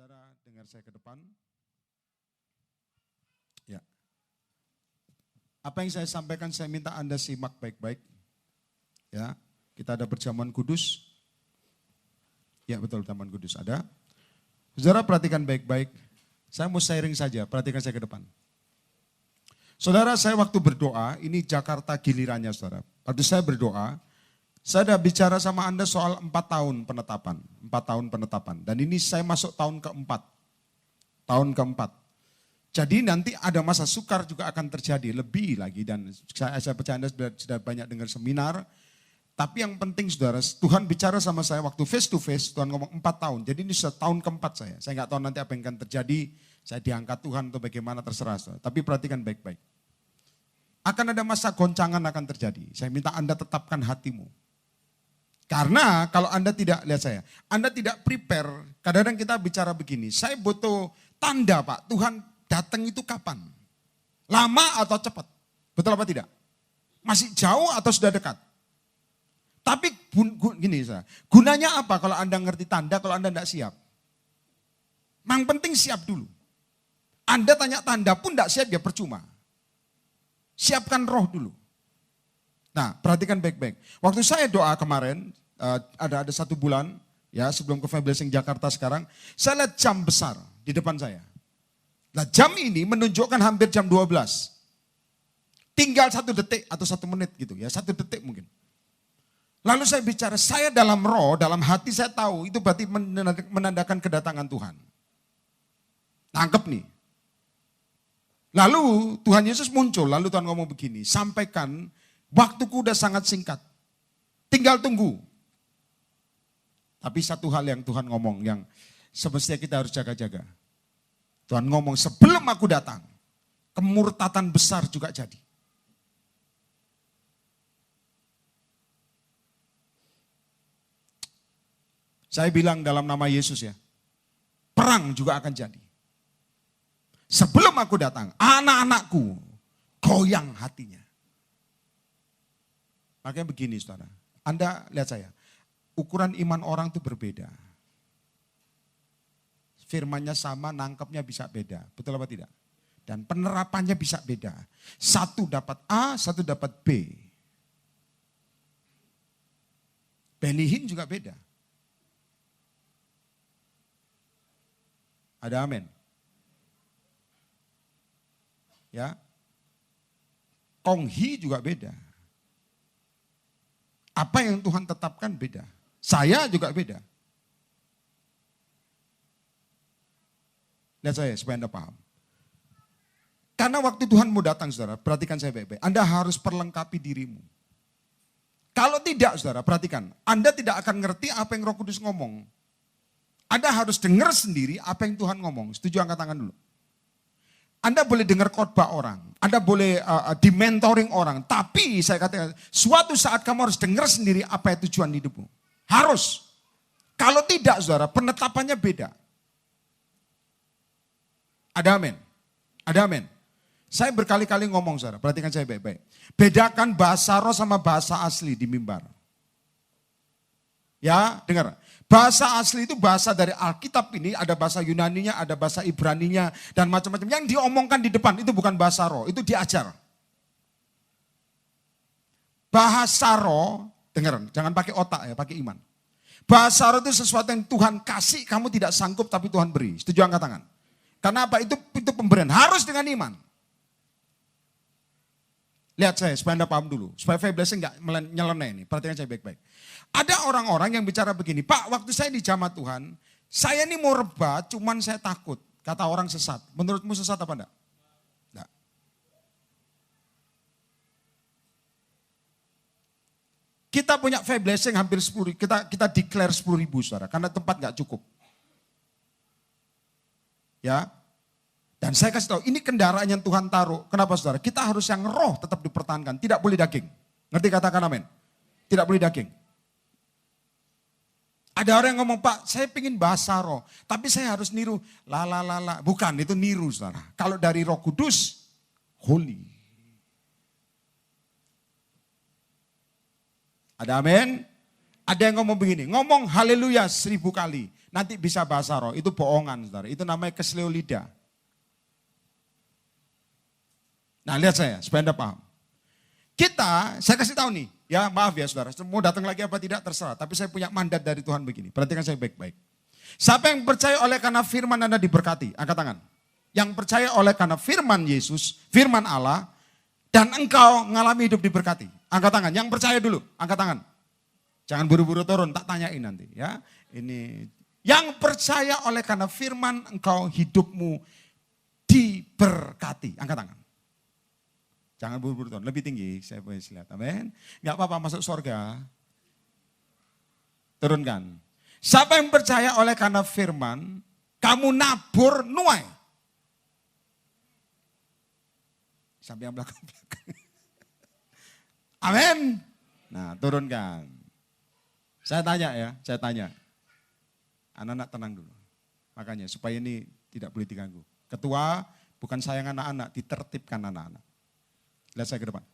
Saudara dengar saya ke depan. Ya. Apa yang saya sampaikan saya minta Anda simak baik-baik. Ya, kita ada perjamuan kudus. Ya betul, perjamuan kudus ada. Saudara perhatikan baik-baik. Saya mau sharing saja, perhatikan saya ke depan. Saudara, saya waktu berdoa, ini Jakarta gilirannya saudara. Waktu saya berdoa, saya sudah bicara sama Anda soal 4 tahun penetapan. 4 tahun penetapan. Dan ini saya masuk tahun keempat. Tahun keempat. Jadi nanti ada masa sukar juga akan terjadi, lebih lagi. Dan saya percaya Anda sudah banyak dengar seminar. Tapi yang penting saudara, Tuhan bicara sama saya waktu face to face, Tuhan ngomong 4 tahun. Jadi ini sudah tahun keempat saya. Saya nggak tahu nanti apa yang akan terjadi, saya diangkat Tuhan atau bagaimana terserah saudara. Tapi perhatikan baik-baik. Akan ada masa goncangan akan terjadi. Saya minta Anda tetapkan hatimu. Karena kalau Anda tidak, lihat saya, Anda tidak prepare, kadang-kadang kita bicara begini, saya butuh tanda Pak, Tuhan datang itu kapan? Lama atau cepat? Betul apa tidak? Masih jauh atau sudah dekat? Tapi gini, gunanya apa kalau Anda ngerti tanda, kalau Anda tidak siap? Yang penting siap dulu. Anda tanya tanda pun tidak siap, ya percuma. Siapkan roh dulu. Nah, perhatikan baik-baik. Waktu saya doa kemarin, ada 1 bulan, ya sebelum ke Blessing Jakarta sekarang, saya lihat jam besar di depan saya. Nah, jam ini menunjukkan hampir jam 12. Tinggal 1 detik atau 1 menit gitu ya, 1 detik mungkin. Lalu saya bicara, saya dalam roh, dalam hati saya tahu, itu berarti menandakan kedatangan Tuhan. Tangkep nih. Lalu Tuhan Yesus muncul, lalu Tuhan ngomong begini, sampaikan, waktuku udah sangat singkat, tinggal tunggu. Tapi satu hal yang Tuhan ngomong, yang semestinya kita harus jaga-jaga. Tuhan ngomong, sebelum aku datang, kemurtatan besar juga jadi. Saya bilang dalam nama Yesus ya, perang juga akan jadi. Sebelum aku datang, anak-anakku goyang hatinya. Makanya begini saudara, Anda lihat saya, ukuran iman orang itu berbeda. Firmannya sama, nangkepnya bisa beda, betul apa tidak? Dan penerapannya bisa beda. Satu dapat A, satu dapat B. Belihin juga beda. Ada amin. Ya. Konghi juga beda. Apa yang Tuhan tetapkan beda. Saya juga beda. Lihat saya supaya Anda paham. Karena waktu Tuhan mau datang saudara, perhatikan saya baik-baik. Anda harus perlengkapi dirimu. Kalau tidak saudara, perhatikan. Anda tidak akan ngerti apa yang Roh Kudus ngomong. Anda harus dengar sendiri apa yang Tuhan ngomong. Setuju, angkat tangan dulu. Anda boleh dengar khotbah orang, Anda boleh di-mentoring orang, tapi saya katakan suatu saat kamu harus dengar sendiri apa yang tujuan hidupmu. Harus. Kalau tidak saudara, penetapannya beda. Ada amin? Ada amin? Saya berkali-kali ngomong saudara, perhatikan saya baik-baik. Bedakan bahasa roh sama bahasa asli di mimbar. Ya, dengar. Bahasa asli itu bahasa dari Alkitab ini, ada bahasa Yunaninya, ada bahasa Ibraninya, dan macam-macam. Yang diomongkan di depan itu bukan bahasa roh, itu diajar. Bahasa roh, dengar, jangan pakai otak ya, pakai iman. Bahasa roh itu sesuatu yang Tuhan kasih, kamu tidak sanggup tapi Tuhan beri. Setuju, angkat tangan. Karena apa? Itu pemberian, harus dengan iman. Lihat saya, supaya Anda paham dulu. Supaya Blessing enggak nyeleneh ini. Perhatikan saya baik-baik. Ada orang-orang yang bicara begini, Pak waktu saya di jamaah Tuhan, saya ini mau rebah, cuman saya takut. Kata orang sesat. Menurutmu sesat apa enggak? Enggak. Kita punya Blessing hampir 10, kita declare 10.000 saudara, karena tempat enggak cukup. Ya. Dan saya kasih tahu, ini kendaraan yang Tuhan taruh. Kenapa saudara? Kita harus yang roh tetap dipertahankan. Tidak boleh daging. Ngerti, katakan amin? Tidak boleh daging. Ada orang yang ngomong, Pak saya pengen bahasa roh. Tapi saya harus niru. Lala. Bukan, itu niru saudara. Kalau dari Roh Kudus, holy. Ada amin? Ada yang ngomong begini. Ngomong haleluya 1000 kali. nanti bisa bahasa roh, itu bohongan saudara. Itu namanya keselio lidah. Nah lihat saya, supaya Anda paham. Saya kasih tahu nih, ya maaf ya saudara, mau datang lagi apa tidak terserah. Tapi saya punya mandat dari Tuhan begini, perhatikan saya baik-baik. Siapa yang percaya oleh karena firman Anda diberkati, angkat tangan. Yang percaya oleh karena firman Yesus, firman Allah, dan engkau ngalami hidup diberkati. Angkat tangan, yang percaya dulu, angkat tangan. Jangan buru-buru turun, tak tanyain nanti ya. Ini yang percaya oleh karena firman engkau hidupmu diberkati. Angkat tangan. Jangan buru-buru turun, lebih tinggi, saya boleh lihat. Amin. Enggak apa-apa masuk surga. Turunkan. Siapa yang percaya oleh karena firman, kamu nabur nuai. Sampai yang belakang-belakang. Amin. Nah, turunkan. Saya tanya. Anak-anak tenang dulu. Makanya supaya ini tidak boleh diganggu. Ketua bukan sayang anak-anak, ditertibkan anak-anak. Lihat saya ke depan.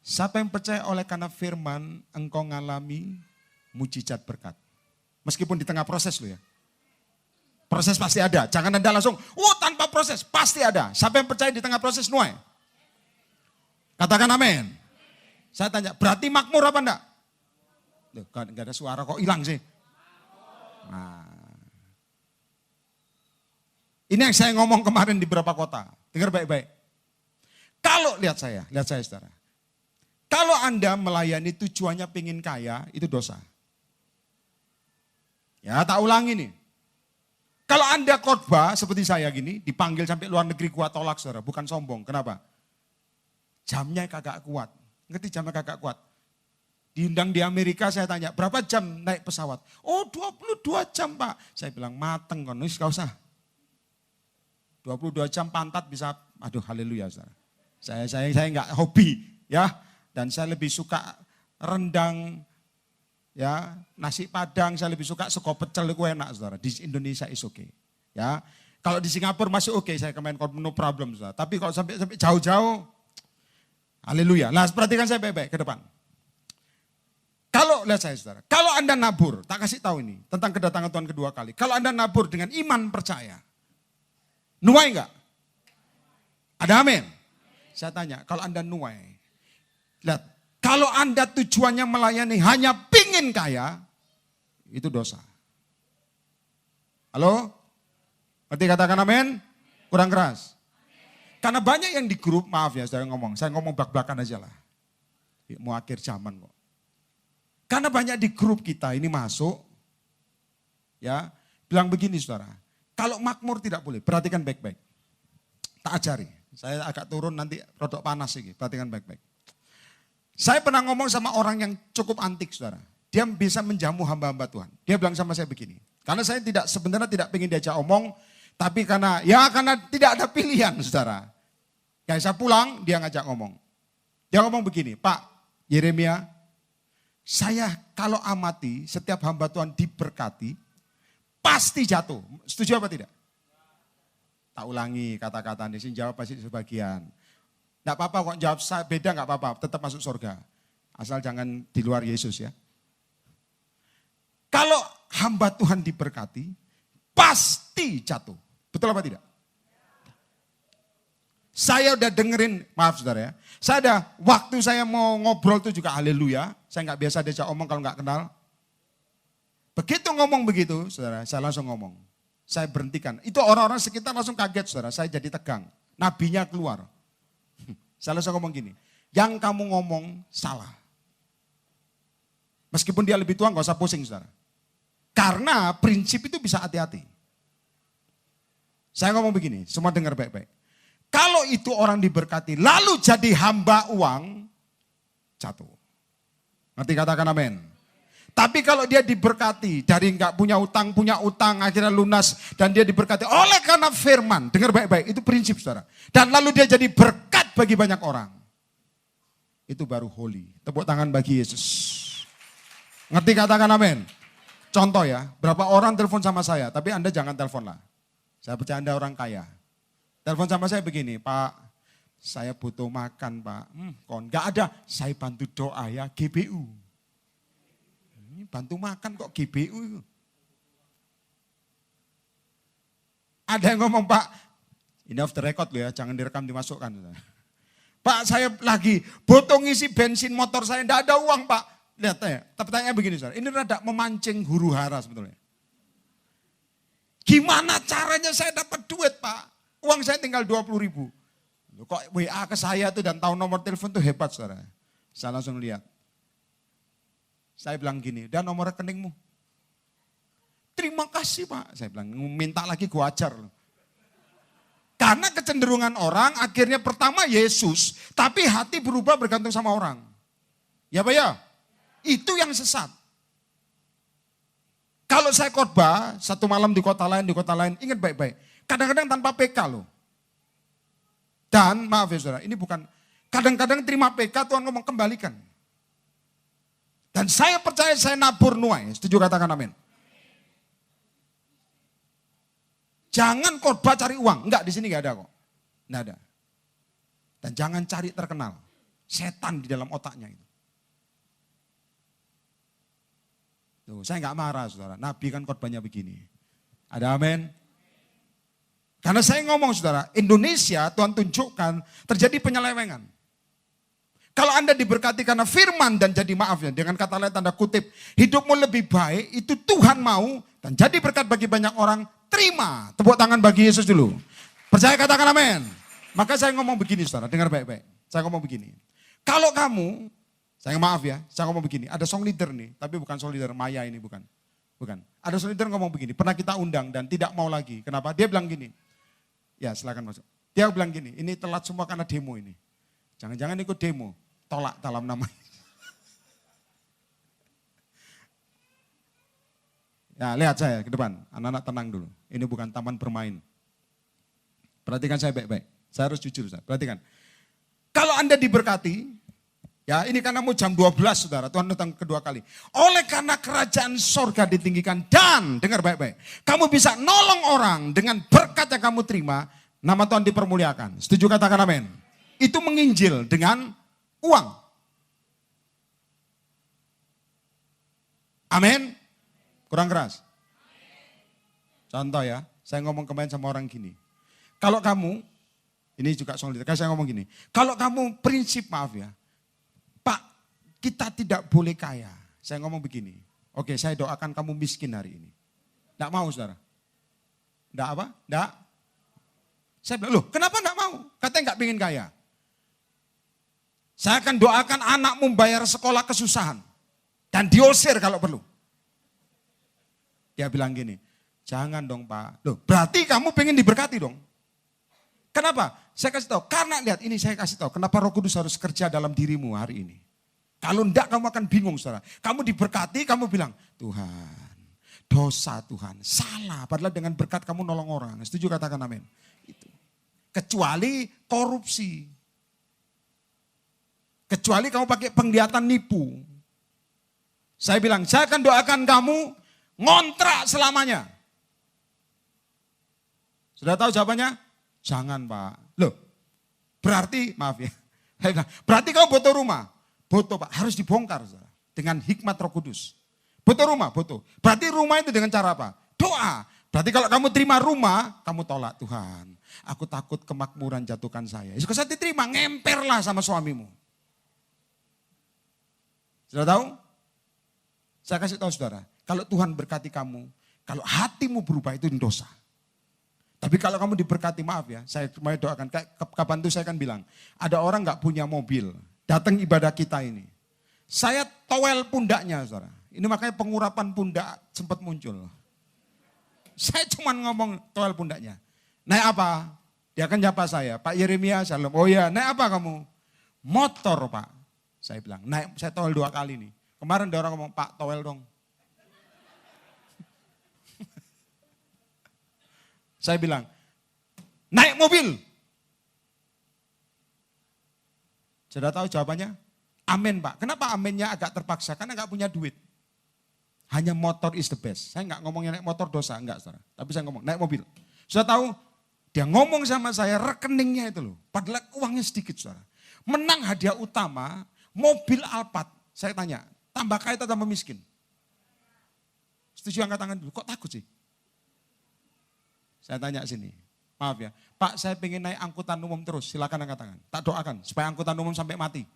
Siapa yang percaya oleh karena firman, engkau ngalami mujizat berkat. Meskipun di tengah proses lo ya. Proses pasti ada. Jangan Anda langsung, tanpa proses. Pasti ada. Siapa yang percaya di tengah proses nuai? Katakan amin. Saya tanya, berarti makmur apa enggak? Loh, gak ada suara kok hilang sih. Nah. Ini yang saya ngomong kemarin di beberapa kota. Dengar baik-baik. Kalau, lihat saya saudara. Kalau Anda melayani tujuannya pengen kaya, itu dosa. Ya, tak ulangi nih. Kalau Anda khotbah seperti saya gini, dipanggil sampai luar negeri kuat tolak saudara, bukan sombong. Kenapa? Jamnya kagak kuat. Ngerti jamnya kagak kuat? Diundang di Amerika saya tanya, berapa jam naik pesawat? 22 jam Pak. Saya bilang, mateng kon, gak usah. 22 jam pantat bisa, aduh haleluya saudara. Saya enggak hobi ya. Dan saya lebih suka rendang, ya, nasi padang, saya lebih suka sego pecel itu enak saudara. Di Indonesia is okay. Ya. Kalau di Singapura masih oke, saya kemarin no problem saudara. Tapi kalau sampai jauh-jauh, haleluya. Nah perhatikan saya baik-baik ke depan. Kalau, lihat saya saudara, kalau Anda nabur, tak kasih tahu ini, tentang kedatangan Tuhan kedua kali. Kalau Anda nabur dengan iman percaya, nuai enggak? Ada amin? Saya tanya, kalau Anda nuai, lihat, kalau Anda tujuannya melayani hanya pingin kaya, itu dosa. Halo? Ngerti katakan amin? Kurang keras. Karena banyak yang di grup, maaf ya saya ngomong belak-belakan aja lah. Mau akhir zaman kok. Karena banyak di grup kita ini masuk, ya bilang begini saudara, kalau makmur tidak boleh, perhatikan baik-baik. Tak ajari, saya agak turun nanti rodok panas ini, perhatikan baik-baik. Saya pernah ngomong sama orang yang cukup antik saudara. Dia bisa menjamu hamba-hamba Tuhan. Dia bilang sama saya begini. Karena saya sebenarnya tidak ingin diajak omong. Tapi karena tidak ada pilihan saudara. Kayak saya pulang dia ngajak ngomong. Dia ngomong begini, Pak Yeremia, saya kalau amati setiap hamba Tuhan diberkati, pasti jatuh. Setuju apa tidak? Tak ulangi kata-kata ini, jawab pasti sebagian. Enggak apa-apa kok jawab beda enggak apa-apa, tetap masuk surga. Asal jangan di luar Yesus ya. Kalau hamba Tuhan diberkati, pasti jatuh. Betul apa tidak? Saya udah dengerin, maaf saudara ya. Waktu saya mau ngobrol itu juga haleluya. Saya enggak biasa diajak omong kalau enggak kenal. Begitu ngomong begitu, saudara, saya langsung ngomong. Saya berhentikan. Itu orang-orang sekitar langsung kaget saudara, saya jadi tegang. Nabinya keluar. Saya langsung ngomong gini, yang kamu ngomong salah. Meskipun dia lebih tua, gak usah pusing saudara. Karena prinsip itu bisa hati-hati. Saya ngomong begini, semua dengar baik-baik. Kalau itu orang diberkati, lalu jadi hamba uang, jatuh. Ngerti katakan amin. Tapi kalau dia diberkati, dari gak punya utang, akhirnya lunas, dan dia diberkati oleh karena firman, dengar baik-baik, itu prinsip saudara. Dan lalu dia jadi berkat bagi banyak orang. Itu baru holy. Tepuk tangan bagi Yesus. Ngerti katakan amin. Contoh ya, berapa orang telepon sama saya, tapi Anda jangan telepon lah. Saya percaya Anda orang kaya. Telepon sama saya begini, Pak, saya butuh makan Pak. Gak ada, saya bantu doa ya, GBU. Bantu makan kok GBU. Ada yang ngomong, Pak, ini off the record loh ya, jangan direkam dimasukkan. Pak, saya lagi butuh ngisi bensin motor saya, enggak ada uang Pak. Lihat ya, pertanyaannya begini saudara, ini rada memancing huru hara sebetulnya. Gimana caranya saya dapat duit Pak? Uang saya tinggal 20.000. Kok WA ke saya tuh dan tahu nomor telepon tuh hebat saudara. Saya langsung lihat. Saya bilang gini, dan nomor rekeningmu. Terima kasih Pak. Saya bilang, minta lagi gua ajar loh. Karena kecenderungan orang akhirnya pertama Yesus, tapi hati berubah bergantung sama orang. Ya Pak ya? Itu yang sesat. Kalau saya khotbah, satu malam di kota lain, ingat baik-baik. Kadang-kadang tanpa PK loh. Dan maaf ya saudara, ini bukan, kadang-kadang terima PK Tuhan ngomong kembalikan. Dan saya percaya saya nabur nuai, setuju katakan amin. Jangan khotbah cari uang. Enggak, di sini enggak ada kok. Enggak ada. Dan jangan cari terkenal. Setan di dalam otaknya itu. Tuh, saya enggak marah saudara. Nabi kan khotbahnya begini. Ada amin? Karena saya ngomong saudara, Indonesia Tuhan tunjukkan terjadi penyelewengan. Kalau Anda diberkati karena firman dan jadi maaf ya, dengan kata lain tanda kutip, hidupmu lebih baik, itu Tuhan mau dan jadi berkat bagi banyak orang, terima. Tepuk tangan bagi Yesus dulu. Percaya katakan amin. Maka saya ngomong begini saudara, dengar baik-baik. Saya ngomong begini. Kalau kamu, saya maaf ya, saya ngomong begini. Ada song leader nih, tapi bukan song leader Maya ini, bukan. Bukan. Ada song leader ngomong begini, pernah kita undang dan tidak mau lagi. Kenapa? Dia bilang gini. Ya silakan masuk. Dia bilang gini, ini telat semua karena demo ini. Jangan-jangan ikut demo. Tolak dalam nama. Ya lihat saya ke depan, anak-anak tenang dulu. Ini bukan taman bermain. Perhatikan saya baik-baik. Saya harus jujur, perhatikan. Kalau Anda diberkati, ya ini karena mau jam 12 saudara, Tuhan datang kedua kali. Oleh karena kerajaan sorga ditinggikan dan, dengar baik-baik. Kamu bisa nolong orang dengan berkat yang kamu terima, nama Tuhan dipermuliakan. Setuju katakan amin. Itu menginjil dengan uang. Amin. Kurang keras. Contoh ya, saya ngomong kemarin sama orang gini. Kalau kamu, ini juga solid, saya ngomong gini. Kalau kamu prinsip maaf ya, Pak kita tidak boleh kaya. Saya ngomong begini, oke saya doakan kamu miskin hari ini. Tidak mau saudara? Tidak apa? Tidak. Saya bilang, loh kenapa tidak mau? Katanya nggak pengen kaya. Saya akan doakan anakmu bayar sekolah kesusahan. Dan diusir kalau perlu. Dia bilang gini, jangan dong Pak. Loh berarti kamu pengen diberkati dong. Kenapa? Saya kasih tahu, karena lihat ini saya kasih tahu. Kenapa Roh Kudus harus kerja dalam dirimu hari ini. Kalau enggak kamu akan bingung saudara. Kamu diberkati kamu bilang, Tuhan dosa Tuhan, salah. Padahal dengan berkat kamu nolong orang. Setuju katakan amin. Itu. Kecuali korupsi. Kecuali kamu pakai penglihatan nipu. Saya bilang, saya akan doakan kamu ngontrak selamanya. Sudah tahu jawabannya? Jangan Pak. Loh, berarti, maaf ya. Saya bilang, berarti kamu butuh rumah. Butuh Pak, harus dibongkar. Dengan hikmat Roh Kudus. Butuh rumah, butuh. Berarti rumah itu dengan cara apa? Doa. Berarti kalau kamu terima rumah, kamu tolak Tuhan. Aku takut kemakmuran jatuhkan saya. Kalau saya diterima, ngemperlah sama suamimu. Sudah tahu? Saya kasih tahu saudara, kalau Tuhan berkati kamu, kalau hatimu berubah itu dosa. Tapi kalau kamu diberkati, maaf ya, saya mau doakan, kapan itu saya akan bilang, ada orang gak punya mobil, datang ibadah kita ini. Saya towel pundaknya saudara, ini makanya pengurapan pundak sempat muncul. Saya cuma ngomong towel pundaknya. Naik apa? Dia akan nyapa saya, Pak Yeremia Shalom. Oh ya, naik apa kamu? Motor Pak. Saya bilang, naik, saya towel 2 kali nih. Kemarin ada orang ngomong, Pak towel dong. Saya bilang, naik mobil. Sudah tahu jawabannya? Amin Pak. Kenapa aminnya agak terpaksa? Karena gak punya duit. Hanya motor is the best. Saya gak ngomongnya naik motor dosa, enggak saudara. Tapi saya ngomong, naik mobil. Sudah tahu, dia ngomong sama saya rekeningnya itu loh. Padahal uangnya sedikit saudara. Menang hadiah utama, mobil Alphard. Saya tanya, tambah kaya atau tambah miskin? Setuju angkat tangan dulu, kok takut sih? Saya tanya sini, maaf ya, Pak saya pengen naik angkutan umum terus, silakan angkat tangan. Tak doakan supaya angkutan umum sampai mati.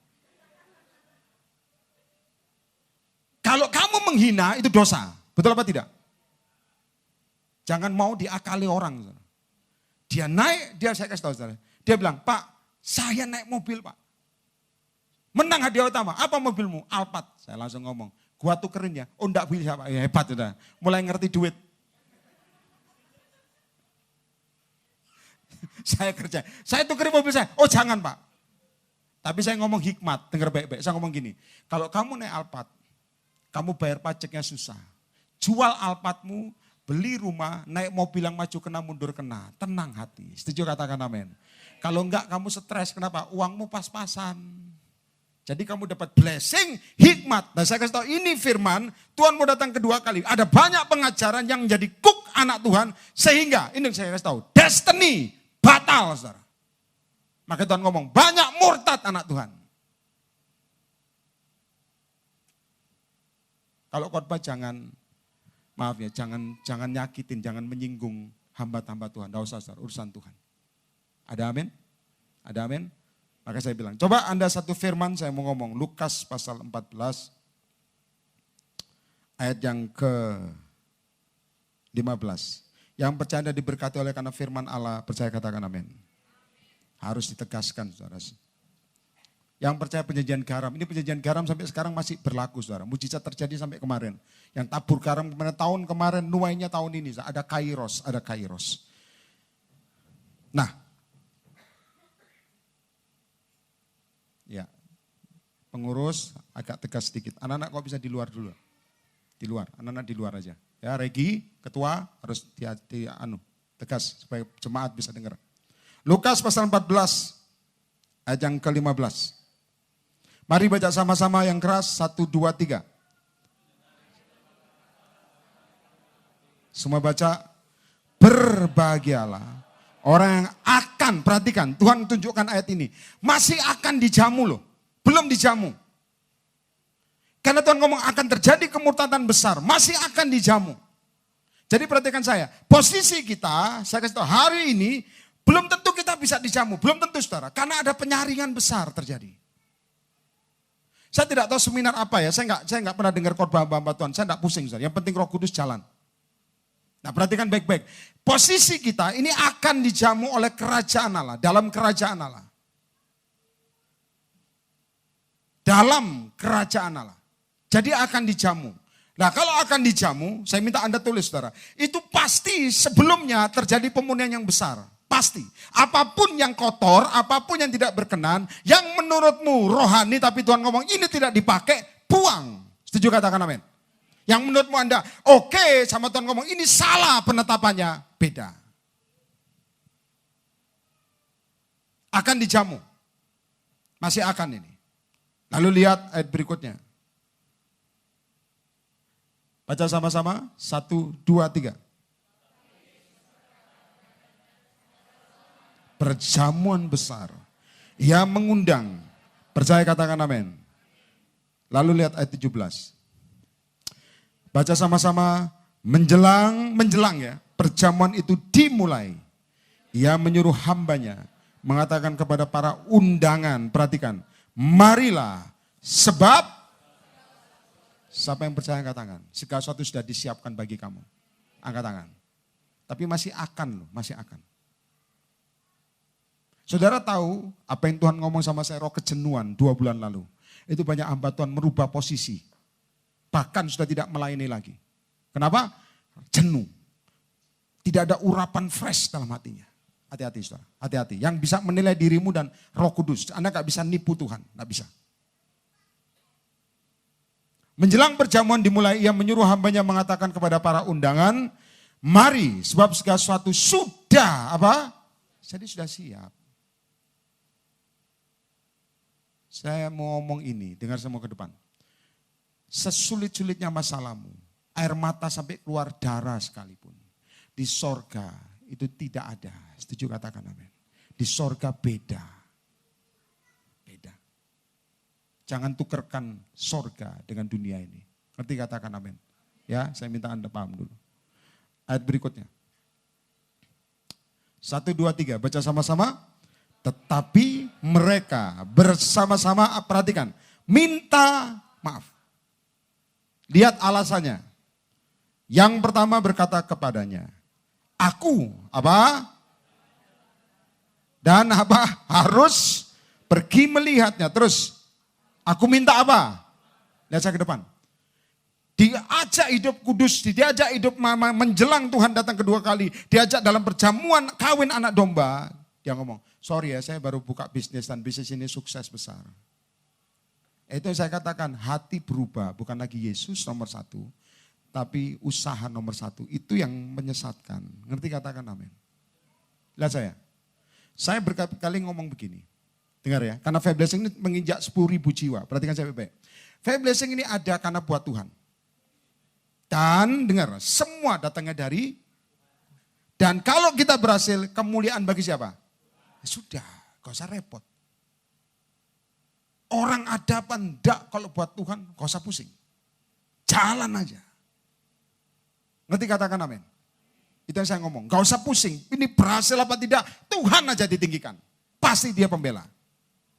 Kalau kamu menghina itu dosa, betul apa tidak? Jangan mau diakali orang. Dia naik, saya kasih tahu saudara. Dia bilang, Pak saya naik mobil Pak. Menang hadiah utama, apa mobilmu? Alphard. Saya langsung ngomong, gua tukerin ya. Oh enggak bisa Pak, ya, hebat sudah. Mulai ngerti duit. Saya kerja, saya tukerin mobil saya. Oh jangan Pak. Tapi saya ngomong hikmat, dengar baik-baik. Saya ngomong gini, kalau kamu naik Alphard, kamu bayar pajaknya susah. Jual Alphardmu, beli rumah, naik mobil yang maju kena mundur kena. Tenang hati, setuju katakan amin. Kalau enggak kamu stres, kenapa? Uangmu pas-pasan. Jadi kamu dapat blessing, hikmat. Nah saya kasih tahu ini firman, Tuhan mau datang kedua kali. Ada banyak pengajaran yang menjadi cook anak Tuhan. Sehingga, ini saya kasih tahu, destiny batal saudara. Maka Tuhan ngomong, banyak murtad anak Tuhan. Kalau khotbah jangan, maaf ya, jangan nyakitin, jangan menyinggung hamba-hamba Tuhan. Tidak usah saudara, urusan Tuhan. Ada amin? Ada amin? Maka saya bilang, coba Anda satu firman saya mau ngomong. Lukas pasal 14 ayat yang ke-15. Yang percaya Anda diberkati oleh karena firman Allah, percaya katakan amin. Harus ditegaskan saudara. Yang percaya penyajian garam, ini penyajian garam sampai sekarang masih berlaku saudara. Mujizat terjadi sampai kemarin. Yang tabur garam kemarin tahun kemarin, nuainya tahun ini. Ada kairos, ada kairos. Nah, ya, pengurus agak tegas sedikit. Anak-anak kok bisa di luar dulu? Di luar, anak-anak di luar aja. Ya, Regi, ketua harus tegas supaya jemaat bisa dengar. Lukas pasal 14 ayat yang ke-15. Mari baca sama-sama yang keras, 1, 2, 3. Semua baca, berbahagialah orang yang akan, perhatikan, Tuhan tunjukkan ayat ini. Masih akan dijamu loh, belum dijamu. Karena Tuhan ngomong akan terjadi kemurtadan besar, masih akan dijamu. Jadi perhatikan saya, posisi kita, saya kasih tahu hari ini, belum tentu kita bisa dijamu, belum tentu saudara. Karena ada penyaringan besar terjadi. Saya tidak tahu seminar apa ya, saya enggak pernah dengar khotbah hamba Tuhan, saya enggak pusing saudara. Yang penting Roh Kudus jalan. Nah perhatikan baik-baik, posisi kita ini akan dijamu oleh kerajaan Allah, dalam kerajaan Allah. Dalam kerajaan Allah. Jadi akan dijamu. Nah kalau akan dijamu, saya minta Anda tulis saudara, itu pasti sebelumnya terjadi pemunihan yang besar. Pasti. Apapun yang kotor, apapun yang tidak berkenan, yang menurutmu rohani tapi Tuhan ngomong ini tidak dipakai, buang. Setuju katakan amin. Yang menurutmu Anda oke, sama Tuhan ngomong ini salah penetapannya, beda. Akan dijamu. Masih akan ini. Lalu lihat ayat berikutnya. Baca sama-sama, 1, 2, 3. Perjamuan besar. Ia mengundang. Percaya katakan amin. Lalu lihat ayat 17. Baca sama-sama, menjelang ya, perjamuan itu dimulai. Ia menyuruh hambanya, mengatakan kepada para undangan, perhatikan, marilah, sebab, siapa yang percaya angkat tangan, segala sesuatu sudah disiapkan bagi kamu. Angkat tangan. Tapi masih akan loh, masih akan. Saudara tahu apa yang Tuhan ngomong sama saya, roh kejenuhan 2 bulan lalu. Itu banyak hamba Tuhan merubah posisi. Bahkan sudah tidak melayani lagi. Kenapa? Jenuh. Tidak ada urapan fresh dalam hatinya. Hati-hati saudara, hati-hati. Yang bisa menilai dirimu dan Roh Kudus. Anda gak bisa nipu Tuhan, gak bisa. Menjelang perjamuan dimulai, ia menyuruh hambanya mengatakan kepada para undangan, mari sebab segala sesuatu sudah apa? Jadi sudah siap. Saya mau ngomong ini, dengar semua ke depan. Sesulit-sulitnya masalahmu, air mata sampai keluar darah sekalipun. Di sorga itu tidak ada. Setuju katakan amin. Di sorga beda. Beda. Jangan tukerkan sorga dengan dunia ini. Ngerti katakan amin. Ya, saya minta Anda paham dulu. Ayat berikutnya. 1, 2, 3. Baca sama-sama. Tetapi mereka bersama-sama, perhatikan, minta maaf. Lihat alasannya. Yang pertama berkata kepadanya, aku apa? Dan apa? Harus pergi melihatnya. Terus, aku minta apa? Lihat saya ke depan. Diajak hidup kudus, diajak hidup menjelang Tuhan datang kedua kali. Diajak dalam perjamuan kawin anak domba. Dia ngomong, sorry ya saya baru buka bisnis dan bisnis ini sukses besar. Itu yang saya katakan, hati berubah. Bukan lagi Yesus nomor 1. Tapi usaha nomor 1. Itu yang menyesatkan. Ngerti katakan amin. Lihat saya. Saya berkali-kali ngomong begini. Dengar ya. Karena faith blessing ini menginjak 10.000 jiwa. Perhatikan saya baik-baik. Faith blessing ini ada karena buat Tuhan. Dan dengar, semua datangnya dari. Dan kalau kita berhasil, kemuliaan bagi siapa? Ya sudah, gak usah repot. Orang ada apa enggak kalau buat Tuhan, gak usah pusing. Jalan aja. Ngerti katakan amin? Itu yang saya ngomong, gak usah pusing. Ini berhasil apa tidak, Tuhan aja ditinggikan. Pasti dia pembela.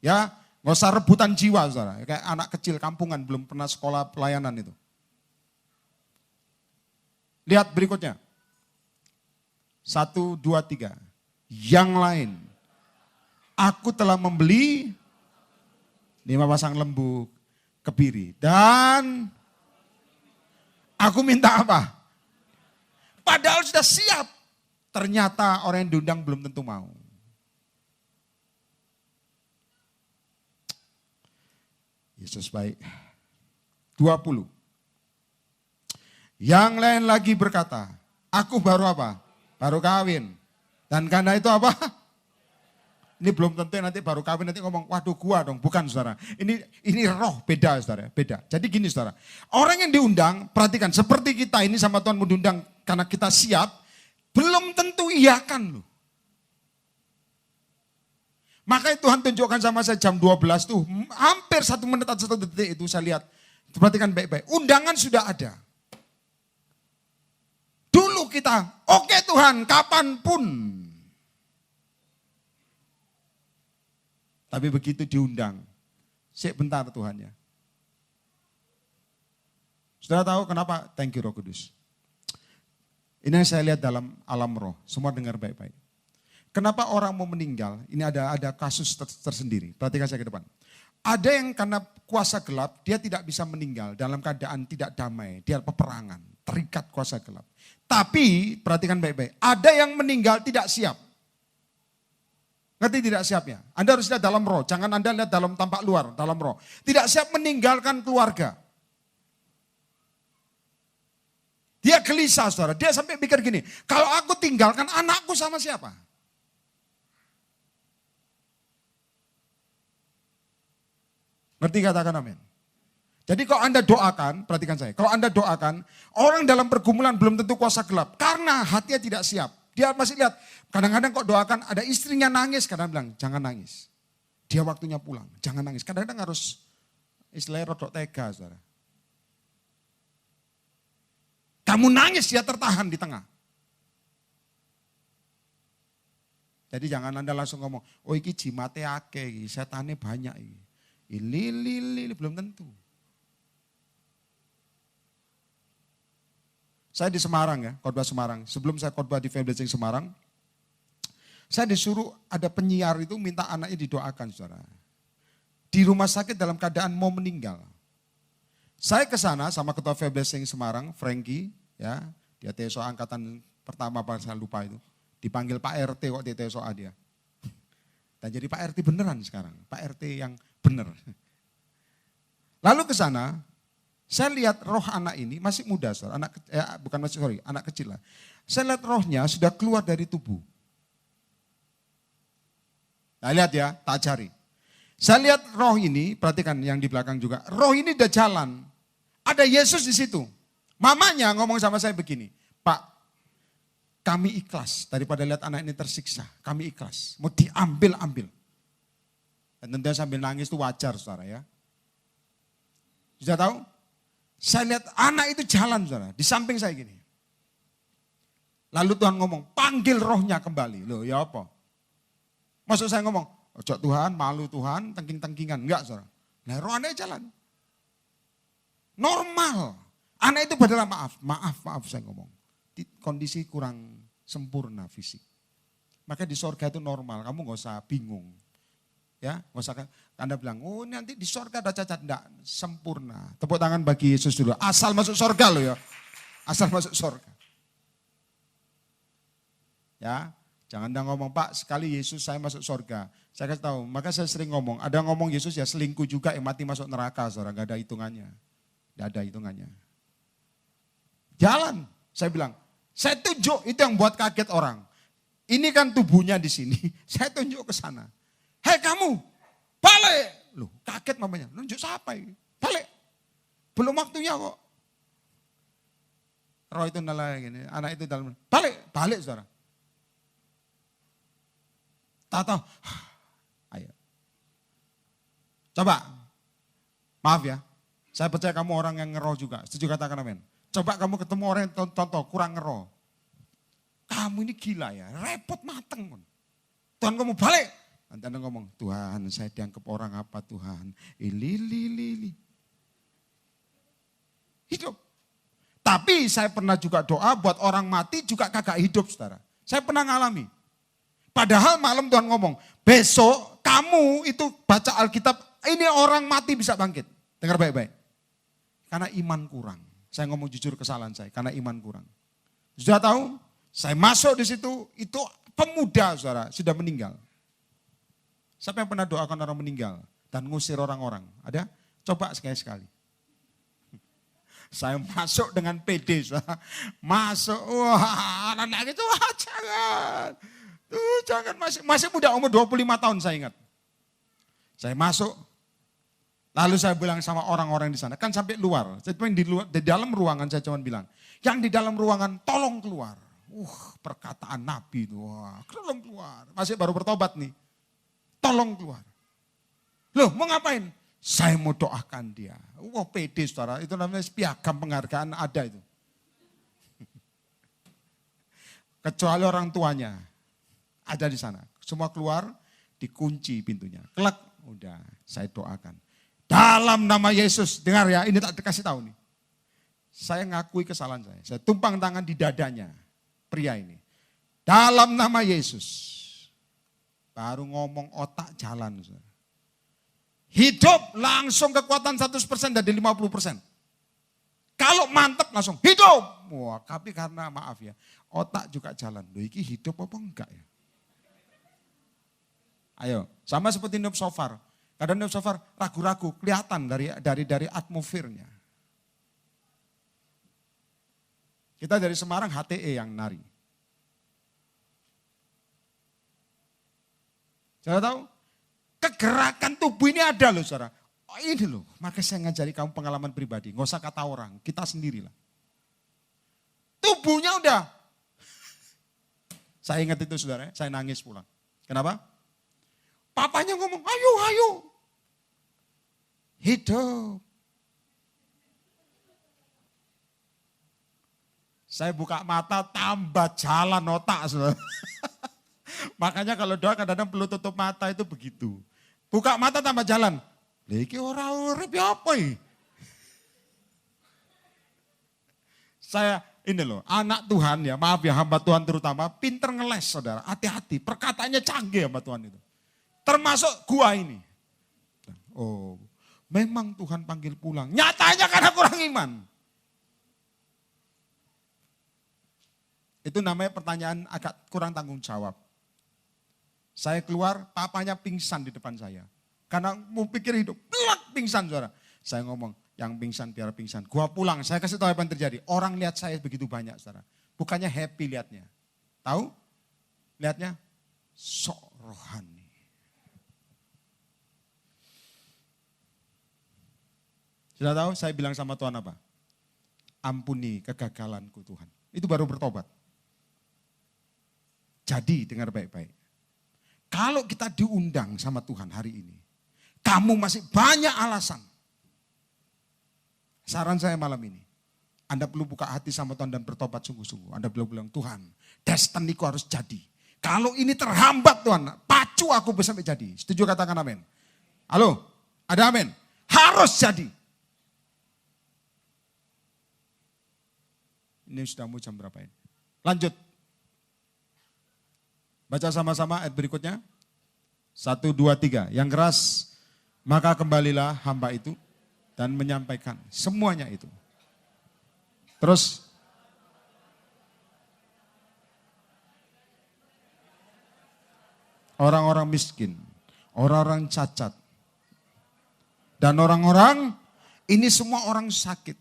Ya, gak usah rebutan jiwa saudara. Kayak anak kecil kampungan, belum pernah sekolah pelayanan itu. Lihat berikutnya. 1, 2, 3. Yang lain. Aku telah membeli 5 pasang lembu kebiri. Dan aku minta apa? Padahal sudah siap. Ternyata orang yang diundang belum tentu mau. Yesus baik. 20. Yang lain lagi berkata, aku baru apa? Baru kawin. Dan karena itu apa? Ini belum tentu nanti baru kawin nanti ngomong, waduh gua dong. Bukan saudara. Ini roh beda saudara. Beda. Jadi gini saudara. Orang yang diundang, perhatikan. Seperti kita ini sama Tuhan mengundang karena kita siap. Belum tentu iyakan loh. Makanya Tuhan tunjukkan sama saya jam 12 tuh. Hampir 1 menit atau 1 detik itu saya lihat. Perhatikan baik-baik. Undangan sudah ada. Dulu kita, oke Tuhan, kapanpun. Tapi begitu diundang, bentar Tuhan ya. Saudara tahu kenapa? Thank you Roh Kudus. Ini yang saya lihat dalam alam roh, semua dengar baik-baik. Kenapa orang mau meninggal? Ini ada kasus tersendiri, perhatikan saya ke depan. Ada yang karena kuasa gelap, dia tidak bisa meninggal dalam keadaan tidak damai, dia peperangan, terikat kuasa gelap. Tapi, perhatikan baik-baik, ada yang meninggal tidak siap. Ngerti tidak siapnya? Anda harus lihat dalam roh, jangan Anda lihat dalam tampak luar, dalam roh. Tidak siap meninggalkan keluarga. Dia gelisah saudara, dia sampai pikir gini, kalau aku tinggalkan anakku sama siapa? Ngerti katakan amin? Jadi kalau Anda doakan, perhatikan saya, kalau Anda doakan, orang dalam pergumulan belum tentu kuasa gelap, karena hatinya tidak siap. Dia masih lihat, kadang-kadang kok doakan ada istrinya nangis, kadang bilang jangan nangis. Dia waktunya pulang, jangan nangis. Kadang-kadang harus istilahnya rodok tega saudara. Kamu nangis dia tertahan di tengah. Jadi jangan Anda langsung ngomong, oh iki jimate akeh, setane banyak iki. Ini belum tentu. Saya di Semarang ya, khotbah Semarang. Sebelum saya khotbah di Faith Blessing Semarang, saya disuruh ada penyiar itu minta anaknya didoakan saudara. Di rumah sakit dalam keadaan mau meninggal. Saya ke sana sama ketua Faith Blessing Semarang, Frankie, ya, dia TSO angkatan pertama saya lupa itu. Dipanggil Pak RT kok di TSOA dia. Dan jadi Pak RT beneran sekarang, Pak RT yang bener. Lalu ke sana, saya lihat roh anak ini masih muda, saudara. Anak kecil lah. Saya lihat rohnya sudah keluar dari tubuh. Nah lihat ya, tak cari. Saya lihat roh ini, perhatikan yang di belakang juga. Roh ini udah jalan. Ada Yesus di situ. Mamanya ngomong sama saya begini, Pak, kami ikhlas daripada lihat anak ini tersiksa. Kami ikhlas, mau diambil-ambil. Dan tentunya sambil nangis itu wajar saudara ya. Sudah tahu? Saya lihat anak itu jalan saudara, di samping saya gini. Lalu Tuhan ngomong, panggil rohnya kembali. Loh ya apa? Maksud saya ngomong, ojo Tuhan, malu Tuhan, tengking-tengkingan. Enggak, saudara. Nah roh aneh jalan. Normal. Anak itu adalah maaf saya ngomong. Kondisi kurang sempurna fisik. Maka di sorga itu normal, kamu gak usah bingung. Ya, gak usah Anda bilang, oh nanti di sorga ada cacat. Enggak, sempurna. Tepuk tangan bagi Yesus dulu. Asal masuk sorga loh ya. Asal masuk sorga. Ya, jangan anda ngomong, Pak sekali Yesus saya masuk sorga. Saya kasih tahu, maka saya sering ngomong, ada ngomong Yesus ya selingkuh juga yang mati masuk neraka, saudara, gak ada hitungannya. Gak ada hitungannya. Jalan, saya bilang, saya tunjuk, itu yang buat kaget orang. Ini kan tubuhnya di sini, saya tunjuk ke sana. Hei kamu, balik. Loh, kaget mamanya, nunjuk siapa ini? Balik. Belum waktunya kok. Roh itu nelayan gini, anak itu dalam, balik saudara. Tahu, ayo. Coba, maaf ya, saya percaya kamu orang yang ngeroh juga, setuju katakan amin. Coba kamu ketemu orang yang contoh kurang ngeroh. Kamu ini gila ya, repot mateng. Tuhan kamu balik. Nanti Anda ngomong, Tuhan saya dianggap orang apa Tuhan? Lili. Hidup. Tapi saya pernah juga doa buat orang mati juga kagak hidup saudara. Saya pernah ngalami. Padahal malam Tuhan ngomong, besok kamu itu baca Alkitab, ini orang mati bisa bangkit. Dengar baik-baik. Karena iman kurang. Saya ngomong jujur kesalahan saya, karena iman kurang. Sudah tahu, saya masuk di situ, itu pemuda saudara, sudah meninggal. Siapa yang pernah doakan orang meninggal dan ngusir orang-orang? Ada? Coba sekali-sekali. Saya masuk dengan PD, saudara. Masuk, wah anak-anak itu, wah jangan. Masih muda, umur 25 tahun saya ingat. Saya masuk, lalu saya bilang sama orang-orang di sana, kan sampai luar. Di dalam ruangan saya cuma bilang, yang di dalam ruangan tolong keluar. Perkataan Nabi itu, tolong keluar. Masih baru bertobat nih. Tolong keluar. Loh mau ngapain? Saya mau doakan dia. PD saudara, itu namanya piagam penghargaan ada itu. Kecuali orang tuanya ada di sana. Semua keluar, dikunci pintunya. Kelak, udah saya doakan. Dalam nama Yesus, dengar ya, ini tak dikasih tahu nih. Saya ngakui kesalahan saya. Saya tumpang tangan di dadanya pria ini. Dalam nama Yesus. Baru ngomong otak jalan. Hidup langsung kekuatan 100% dari 50%. Kalau mantep langsung hidup. Wah, tapi karena maaf ya, otak juga jalan. Loh, ini hidup apa enggak ya? Ayo, sama seperti Noob Shofar. Kadang Noob Shofar ragu-ragu, kelihatan dari atmosfernya. Kita dari Semarang HTE yang nari. Saudara tahu? Kegerakan tubuh ini ada loh saudara. Oh, ini loh, makanya saya ngajari kamu pengalaman pribadi. Nggak usah kata orang, kita sendirilah. Tubuhnya udah. Saya ingat itu saudara, saya nangis pulang. Kenapa? Papanya ngomong, ayo. Hidup. Saya buka mata, tambah jalan otak saudara. Makanya kalau doa kadang-kadang perlu tutup mata itu begitu. Buka mata tambah jalan. Lagi orang urip apa ini? Saya ini loh, anak Tuhan ya, maaf ya hamba Tuhan terutama, pinter ngeles saudara, hati-hati, perkataannya canggih hamba Tuhan itu. Termasuk gua ini. Oh, memang Tuhan panggil pulang, nyatanya karena kurang iman. Itu namanya pertanyaan agak kurang tanggung jawab. Saya keluar, papanya pingsan di depan saya. Karena mau pikir hidup, pingsan saudara. Saya ngomong, yang pingsan biar pingsan. Gua pulang, saya kasih tahu apa yang terjadi. Orang lihat saya begitu banyak saudara. Bukannya happy lihatnya. Tahu? Lihatnya, sok rohani. Sudah tahu, saya bilang sama Tuhan apa? Ampuni kegagalanku Tuhan. Itu baru bertobat. Jadi dengar baik-baik. Kalau kita diundang sama Tuhan hari ini, kamu masih banyak alasan. Saran saya malam ini, Anda perlu buka hati sama Tuhan dan bertobat sungguh-sungguh. Anda perlu bilang, Tuhan, destiniku harus jadi. Kalau ini terhambat Tuhan, pacu aku bisa sampai jadi. Setuju katakan amin. Halo, ada amin? Harus jadi. Ini sudah mau jam berapa ini? Lanjut. Baca sama-sama ayat berikutnya. 1, 2, 3. Yang keras, maka kembalilah hamba itu dan menyampaikan semuanya itu. Terus. Orang-orang miskin, orang-orang cacat. Dan orang-orang, ini semua orang sakit.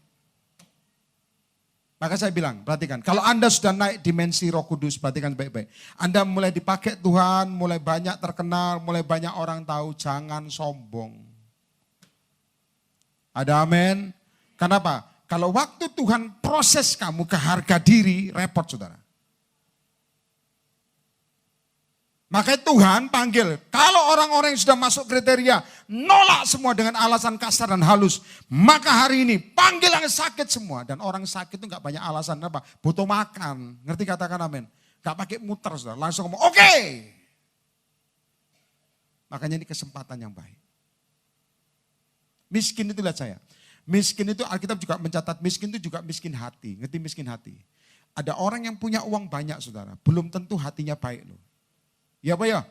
Maka saya bilang, perhatikan, kalau Anda sudah naik dimensi Roh Kudus, perhatikan baik-baik. Anda mulai dipakai Tuhan, mulai banyak terkenal, mulai banyak orang tahu, jangan sombong. Ada amin? Kenapa? Kalau waktu Tuhan proses kamu ke harga diri, repot saudara. Makanya Tuhan panggil, kalau orang-orang yang sudah masuk kriteria, nolak semua dengan alasan kasar dan halus. Maka hari ini panggil yang sakit semua. Dan orang sakit itu gak banyak alasan, apa? Butuh makan, ngerti katakan amin. Gak pakai muter saudara, langsung ngomong oke. Makanya ini kesempatan yang baik. Miskin itu lihat saya. Miskin itu Alkitab juga mencatat, miskin itu juga miskin hati. Ngerti miskin hati? Ada orang yang punya uang banyak saudara, belum tentu hatinya baik loh. Ya Pak ya,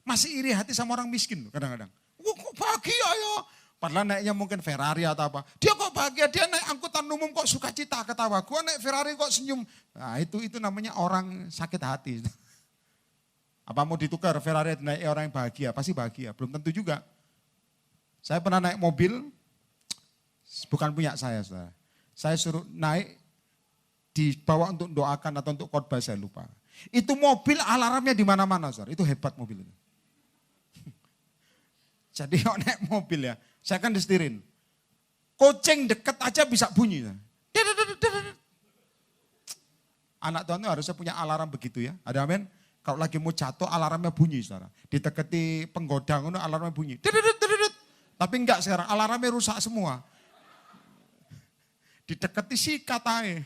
masih iri hati sama orang miskin kadang-kadang. Kok bahagia ya? Padahal naiknya mungkin Ferrari atau apa. Dia kok bahagia, dia naik angkutan umum kok sukacita ketawa. Gua naik Ferrari kok senyum. Nah itu namanya orang sakit hati. Apa mau ditukar Ferrari naik orang yang bahagia? Pasti bahagia, belum tentu juga. Saya pernah naik mobil, bukan punya saya saudara. Saya suruh naik, dibawa untuk doakan atau untuk khotbah saya lupa. Itu mobil alarmnya di mana-mana, saudara. Itu hebat mobil itu. Jadi kalau naik mobil ya, saya kan disetirin. Kucing deket aja bisa bunyi. Anak Tuhan itu harusnya punya alarm begitu ya. Ada amin? Kalau lagi mau jatuh alarmnya bunyi, saudara. Diteketi penggodang itu alarmnya bunyi. Tapi enggak sekarang, alarmnya rusak semua. Dideketi sikat aja.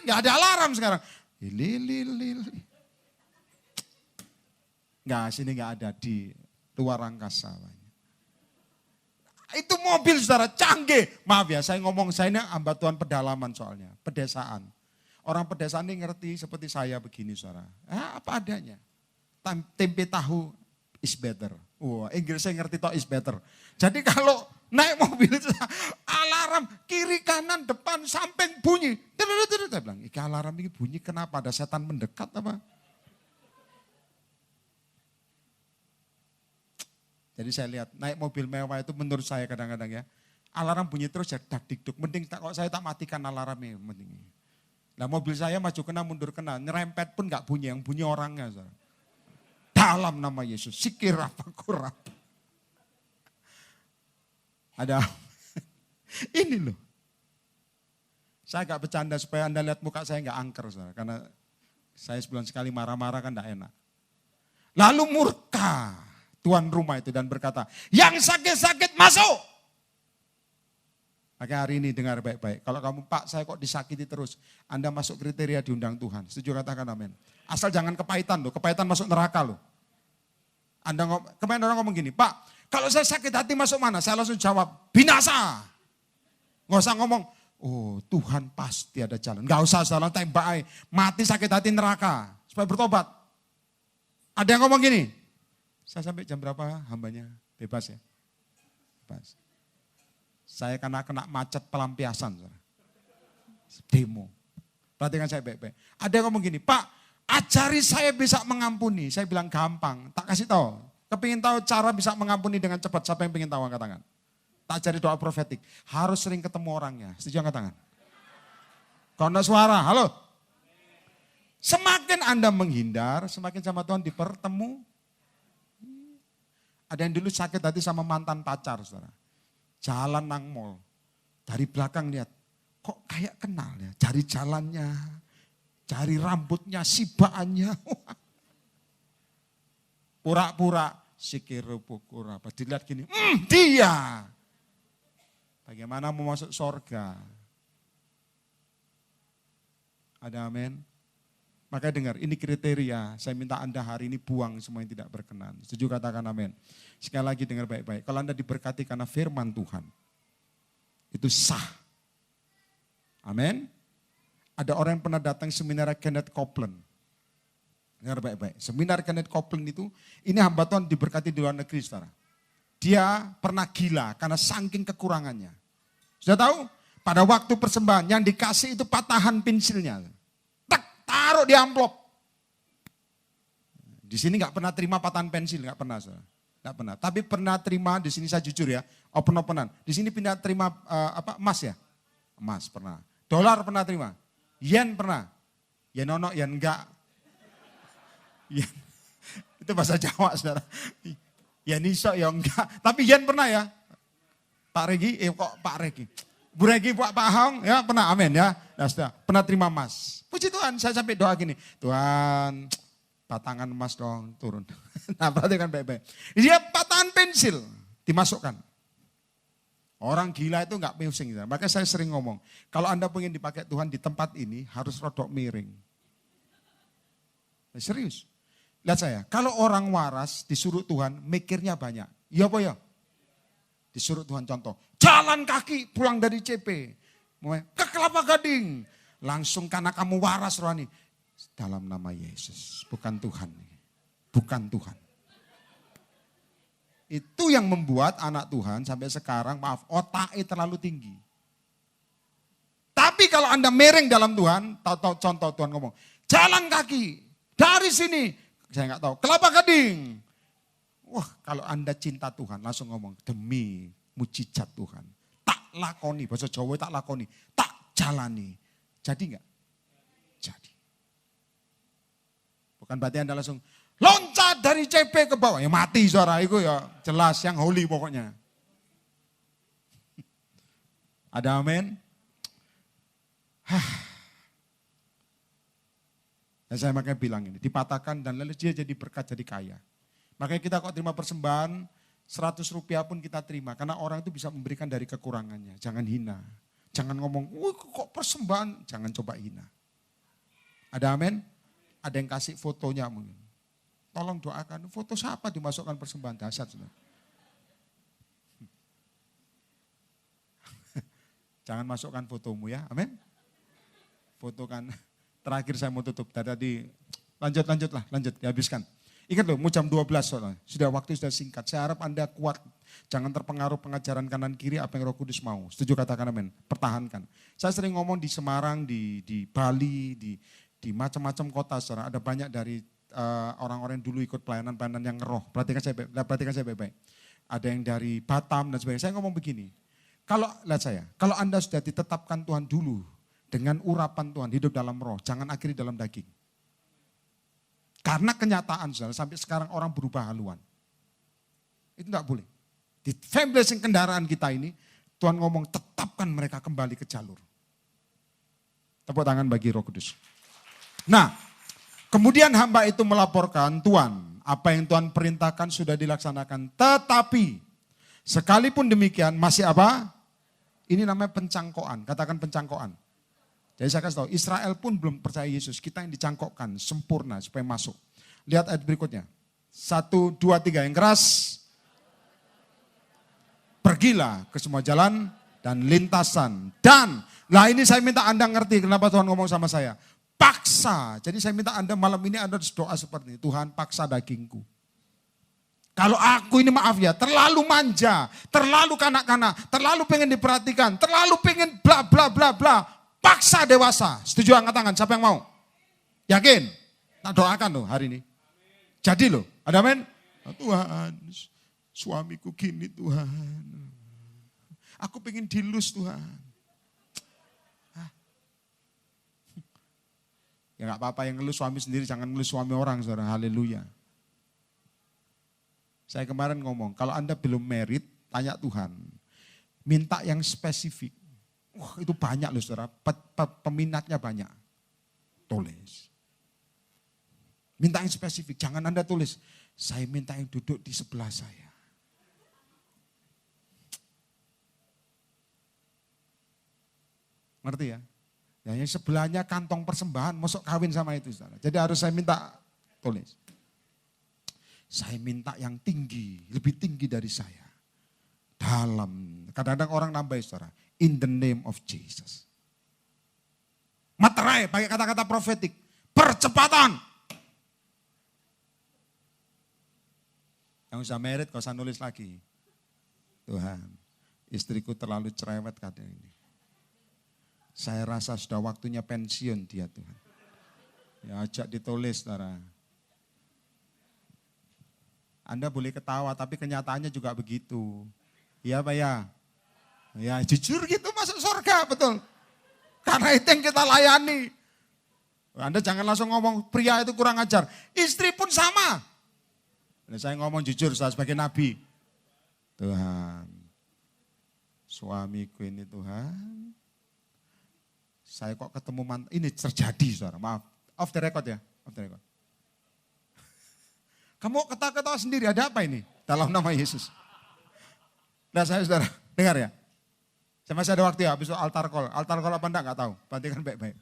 Nggak ada alarm sekarang. Nggak, sini nggak ada, di luar angkasa. Itu mobil saudara, canggih. Maaf ya, saya ngomong, saya ini hamba Tuhan pedalaman soalnya, pedesaan. Orang pedesaan ini ngerti seperti saya begini saudara. Apa adanya. Tempe tahu is better. Wah, Inggris saya ngerti toh is better. Jadi kalau naik mobil itu alarm kiri kanan depan samping bunyi. Saya bilang, iki alarm ini bunyi kenapa? Ada setan mendekat apa? Jadi saya lihat naik mobil mewah itu menurut saya kadang-kadang ya. Alarm bunyi terus ya dak-dikduk. Mending kalau saya tak matikan alarmnya. Mending. Nah mobil saya maju kena mundur kena. Nyerempet pun gak bunyi, yang bunyi orangnya. Saudara. Dalam nama Yesus, sikir apa kurang. Ada ini loh. Saya gak bercanda supaya Anda lihat muka saya gak angker. Saudara. Karena saya sebulan sekali marah-marah kan gak enak. Lalu murka tuan rumah itu dan berkata, yang sakit-sakit masuk. Maka hari ini dengar baik-baik. Kalau kamu, Pak saya kok disakiti terus. Anda masuk kriteria diundang Tuhan. Setuju katakan amin. Asal jangan kepahitan loh, kepahitan masuk neraka loh. Kemarin orang ngomong gini, Pak kalau saya sakit hati masuk mana? Saya langsung jawab, binasa. Nggak usah ngomong, oh Tuhan pasti ada jalan. Nggak usah salah tembak, mati sakit hati neraka. Supaya bertobat. Ada yang ngomong gini, saya sampai jam berapa hambanya? Bebas ya? Bebas. Saya kena macet pelampiasan. Demo. Perhatikan saya baik-baik. Ada yang ngomong gini, Pak ajari saya bisa mengampuni. Saya bilang gampang, tak kasih tahu. Kepingin tahu cara bisa mengampuni dengan cepat. Siapa yang pengen tahu angkat tangan? Tak cari doa profetik. Harus sering ketemu orangnya. Setuju angkat tangan? Kalau suara, halo? Semakin Anda menghindar, semakin sama Tuhan dipertemu. Ada yang dulu sakit hati sama mantan pacar, saudara. Jalan nang mall. Dari belakang lihat, kok kayak kenal ya. Cari jalannya, cari rambutnya, sibaannya. Pura-pura, sikir pukura. Pas dilihat gini, dia. Bagaimana mau masuk sorga? Ada amin. Makanya dengar, ini kriteria, saya minta Anda hari ini buang semua yang tidak berkenan. Setuju, katakan amin. Sekali lagi dengar baik-baik, kalau Anda diberkati karena firman Tuhan, itu sah. Amin. Ada orang yang pernah datang seminar Kenneth Copeland. Dengar baik-baik, seminar Kenneth Copeland itu, ini hamba Tuhan diberkati di luar negeri, saudara. Dia pernah gila karena saking kekurangannya. Sudah tahu? Pada waktu persembahan yang dikasih itu patahan pensilnya. Taruh di amplop. Di sini nggak pernah terima patahan pensil, nggak pernah, nggak pernah. Tapi pernah terima di sini, saya jujur ya, open-openan. Di sini pindah terima emas ya, emas pernah. Dolar pernah terima, yen pernah, yen ono, yen enggak. Yen. Itu bahasa Jawa, saudara. Yen iso ya enggak, tapi yen pernah ya. Pak Regi, kok Pak Regi? Bu Regi, Pak Ahong, ya pernah, amin ya. Nah, sudah, pernah terima emas. Puji Tuhan, saya sampai doa gini, Tuhan batangan emas dong turun. Nah perhatikan baik-baik. Dia batangan pensil dimasukkan. Orang gila itu enggak pusing. Makanya saya sering ngomong, kalau Anda pengen dipakai Tuhan di tempat ini harus rodok miring. Nah, serius. Lihat saya, kalau orang waras disuruh Tuhan mikirnya banyak. Iya apa ya? Disuruh Tuhan contoh, jalan kaki pulang dari CP, ke Kelapa Gading, langsung karena kamu waras rohani. Dalam nama Yesus, bukan Tuhan. Bukan Tuhan. Itu yang membuat anak Tuhan sampai sekarang, maaf, otaknya terlalu tinggi. Tapi kalau Anda miring dalam Tuhan, tahu contoh Tuhan ngomong, jalan kaki dari sini, saya nggak tahu, Kelapa Gading. Wah, kalau Anda cinta Tuhan, langsung ngomong, demi mujizat Tuhan. Tak lakoni, bahasa Jawa tak lakoni, tak jalani. Jadi enggak? Jadi. Bukan berarti Anda langsung loncat dari CP ke bawah. Ya mati saudara, itu ya jelas yang holy pokoknya. Ada amin? Dan saya makanya bilang ini, dipatahkan dan lalu dia jadi berkat, jadi kaya. Makanya kita kok terima persembahan, 100 rupiah pun kita terima. Karena orang itu bisa memberikan dari kekurangannya. Jangan hina. Jangan ngomong, kok persembahan. Jangan coba hina. Ada amin? Ada yang kasih fotonya mungkin. Tolong doakan, foto siapa dimasukkan persembahan? Dahsyat. Jangan masukkan fotomu ya, amin? Foto kan, terakhir saya mau tutup. Tadi lanjut, dihabiskan. Ingat loh, mau jam 12 soalnya. Sudah waktu sudah singkat. Saya harap Anda kuat. Jangan terpengaruh pengajaran kanan kiri apa yang Roh Kudus mau. Setuju, katakan amin. Pertahankan. Saya sering ngomong di Semarang, di Bali, di macam-macam kota. Saudara. Ada banyak dari orang-orang yang dulu ikut pelayanan yang ngeroh. Perhatikan saya baik-baik. Ada yang dari Batam dan sebagainya. Saya ngomong begini. Lihat saya, kalau Anda sudah ditetapkan Tuhan dulu dengan urapan Tuhan, hidup dalam roh, jangan akhiri dalam daging. Karena kenyataan saudara, sampai sekarang orang berubah haluan. Itu enggak boleh. Di family blessing kendaraan kita ini, Tuhan ngomong tetapkan mereka kembali ke jalur. Tepuk tangan bagi Roh Kudus. Nah, kemudian hamba itu melaporkan, Tuhan, apa yang Tuhan perintahkan sudah dilaksanakan. Tetapi, sekalipun demikian masih apa? Ini namanya pencangkokan, katakan pencangkokan. Jadi saya kasih tahu, Israel pun belum percaya Yesus. Kita yang dicangkokkan sempurna supaya masuk. Lihat ayat berikutnya. 1, 2, 3 yang keras. Pergilah ke semua jalan dan lintasan. Dan, ini saya minta Anda ngerti kenapa Tuhan ngomong sama saya. Paksa. Jadi saya minta Anda malam ini Anda harus doa seperti ini. Tuhan paksa dagingku. Kalau aku ini maaf ya, terlalu manja, terlalu kanak-kanak, terlalu pengen diperhatikan, terlalu pengen bla bla bla bla. Paksa dewasa. Setuju, angkat tangan. Siapa yang mau? Yakin? Tak doakan loh hari ini. Jadi loh. Ada amin? Tuhan, suamiku gini Tuhan. Aku pengen dilus Tuhan. Ya gak apa-apa, yang ngelus suami sendiri, jangan ngelus suami orang. Saudara. Haleluya. Saya kemarin ngomong, kalau Anda belum married, tanya Tuhan. Minta yang spesifik. Wah itu banyak loh saudara, peminatnya banyak. Tulis. Minta yang spesifik, jangan Anda tulis. Saya minta yang duduk di sebelah saya. Ngerti ya? Ya, yang sebelahnya kantong persembahan, masuk kawin sama itu, saudara. Jadi harus saya minta tulis. Saya minta yang tinggi, lebih tinggi dari saya. Dalam, kadang-kadang orang nambah, saudara. In the name of Jesus. Materai, pakai kata-kata profetik. Percepatan. Yang usah merit, gak usah nulis lagi. Tuhan, istriku terlalu cerewet kadang ini. Saya rasa sudah waktunya pensiun dia, Tuhan. Ya, ajak ditulis, saudara. Anda boleh ketawa, tapi kenyataannya juga begitu. Iya Pak ya? Ya jujur gitu masuk surga, betul. Karena itu yang kita layani. Anda jangan langsung ngomong pria itu kurang ajar. Istri pun sama. Nah, saya ngomong jujur, saya sebagai nabi. Tuhan, suamiku ini Tuhan. Saya kok ketemu mantan, ini terjadi saudara, maaf. Off the record ya, off the record. Kamu ketawa-ketawa sendiri, ada apa ini? Dalam nama Yesus. Nah saya saudara, dengar ya. Saya masih ada waktu ya, habis itu altar call. Altar call apa enggak tahu, perhatikan baik-baik.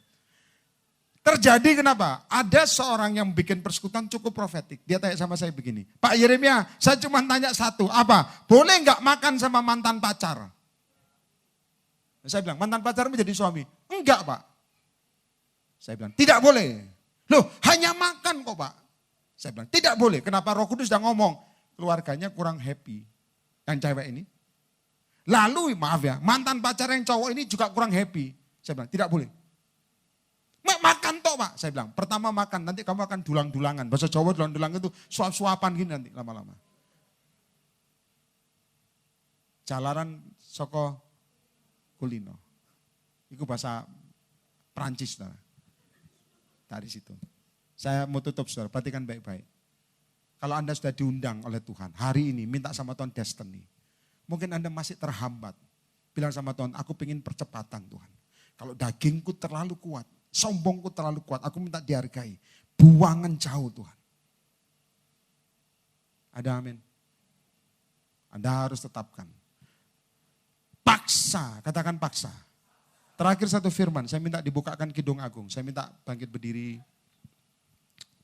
Terjadi kenapa? Ada seorang yang bikin persekutuan cukup profetik. Dia tanya sama saya begini, Pak Yeremia, saya cuma tanya satu, apa? Boleh enggak makan sama mantan pacar? Saya bilang, mantan pacar menjadi suami? Enggak Pak. Saya bilang, tidak boleh. Loh, hanya makan kok Pak. Saya bilang, tidak boleh. Kenapa? Roh Kudus sudah ngomong, keluarganya kurang happy. Yang cewek ini. Lalu, maaf ya, mantan pacar yang cowok ini juga kurang happy. Saya bilang, tidak boleh. Makan toh Pak. Saya bilang, pertama makan, nanti kamu akan dulang-dulangan. Bahasa Jawa dulang-dulangan itu suap-suapan gini nanti lama-lama. Jalaran soko kulino. Itu bahasa Prancis. Saudara. Dari situ. Saya mau tutup saudara, perhatikan baik-baik. Kalau Anda sudah diundang oleh Tuhan, hari ini minta sama Tuhan destiny. Mungkin Anda masih terhambat. Bilang sama Tuhan, aku pengen percepatan Tuhan. Kalau dagingku terlalu kuat, sombongku terlalu kuat, aku minta dihargai. Buangan jauh Tuhan. Ada amin. Anda harus tetapkan. Paksa, katakan paksa. Terakhir satu firman, saya minta dibukakan Kidung Agung. Saya minta bangkit berdiri.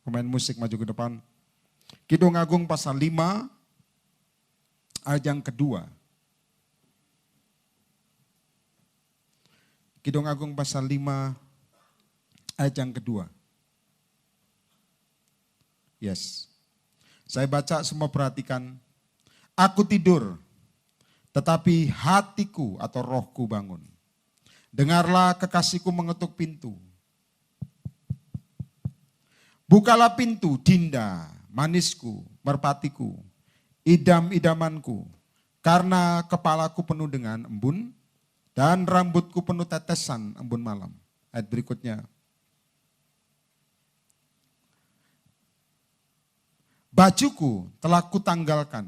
Pemain musik maju ke depan. Kidung Agung pasal 5, ayat yang kedua. Kidung Agung pasal 5, ayat yang kedua. Yes. Saya baca semua perhatikan. Aku tidur, tetapi hatiku atau rohku bangun. Dengarlah kekasihku mengetuk pintu. Bukalah pintu, Dinda, manisku, merpatiku, idam-idamanku. Karena kepalaku penuh dengan embun dan rambutku penuh tetesan embun malam. Ayat berikutnya. Bajuku telah kutanggalkan.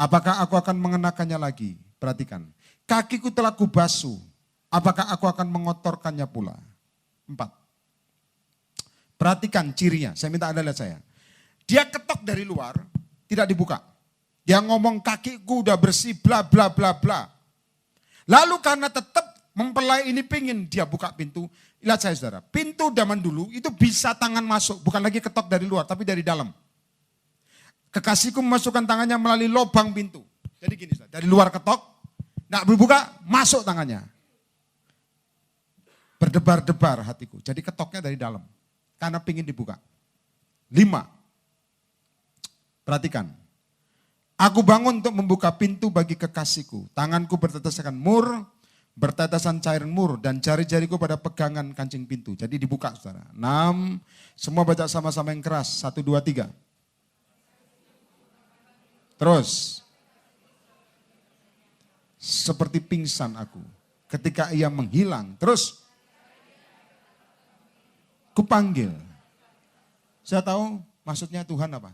Apakah aku akan mengenakannya lagi? Perhatikan. Kakiku telah kubasuh. Apakah aku akan mengotorkannya pula? 4. Perhatikan cirinya, saya minta Anda lihat saya. Dia ketok dari luar, tidak dibuka. Dia ngomong kakiku udah bersih, bla bla bla bla. Lalu karena tetap mempelai ini pingin dia buka pintu. Lihat saya saudara, pintu zaman dulu itu bisa tangan masuk, bukan lagi ketok dari luar, tapi dari dalam. Kekasihku memasukkan tangannya melalui lubang pintu. Jadi gini, saudara, dari luar ketok, nggak berbuka, masuk tangannya. Berdebar-debar hatiku, jadi ketoknya dari dalam. Karena pingin dibuka. 5. Perhatikan. Aku bangun untuk membuka pintu bagi kekasihku. Tanganku bertetesan mur, bertetesan cairan mur, dan jari-jariku pada pegangan kancing pintu. Jadi dibuka saudara. 6. Semua baca sama-sama yang keras. 1, 2, 3. Terus. Seperti pingsan aku. Ketika ia menghilang. Terus. Kupanggil. Saya tahu maksudnya Tuhan apa?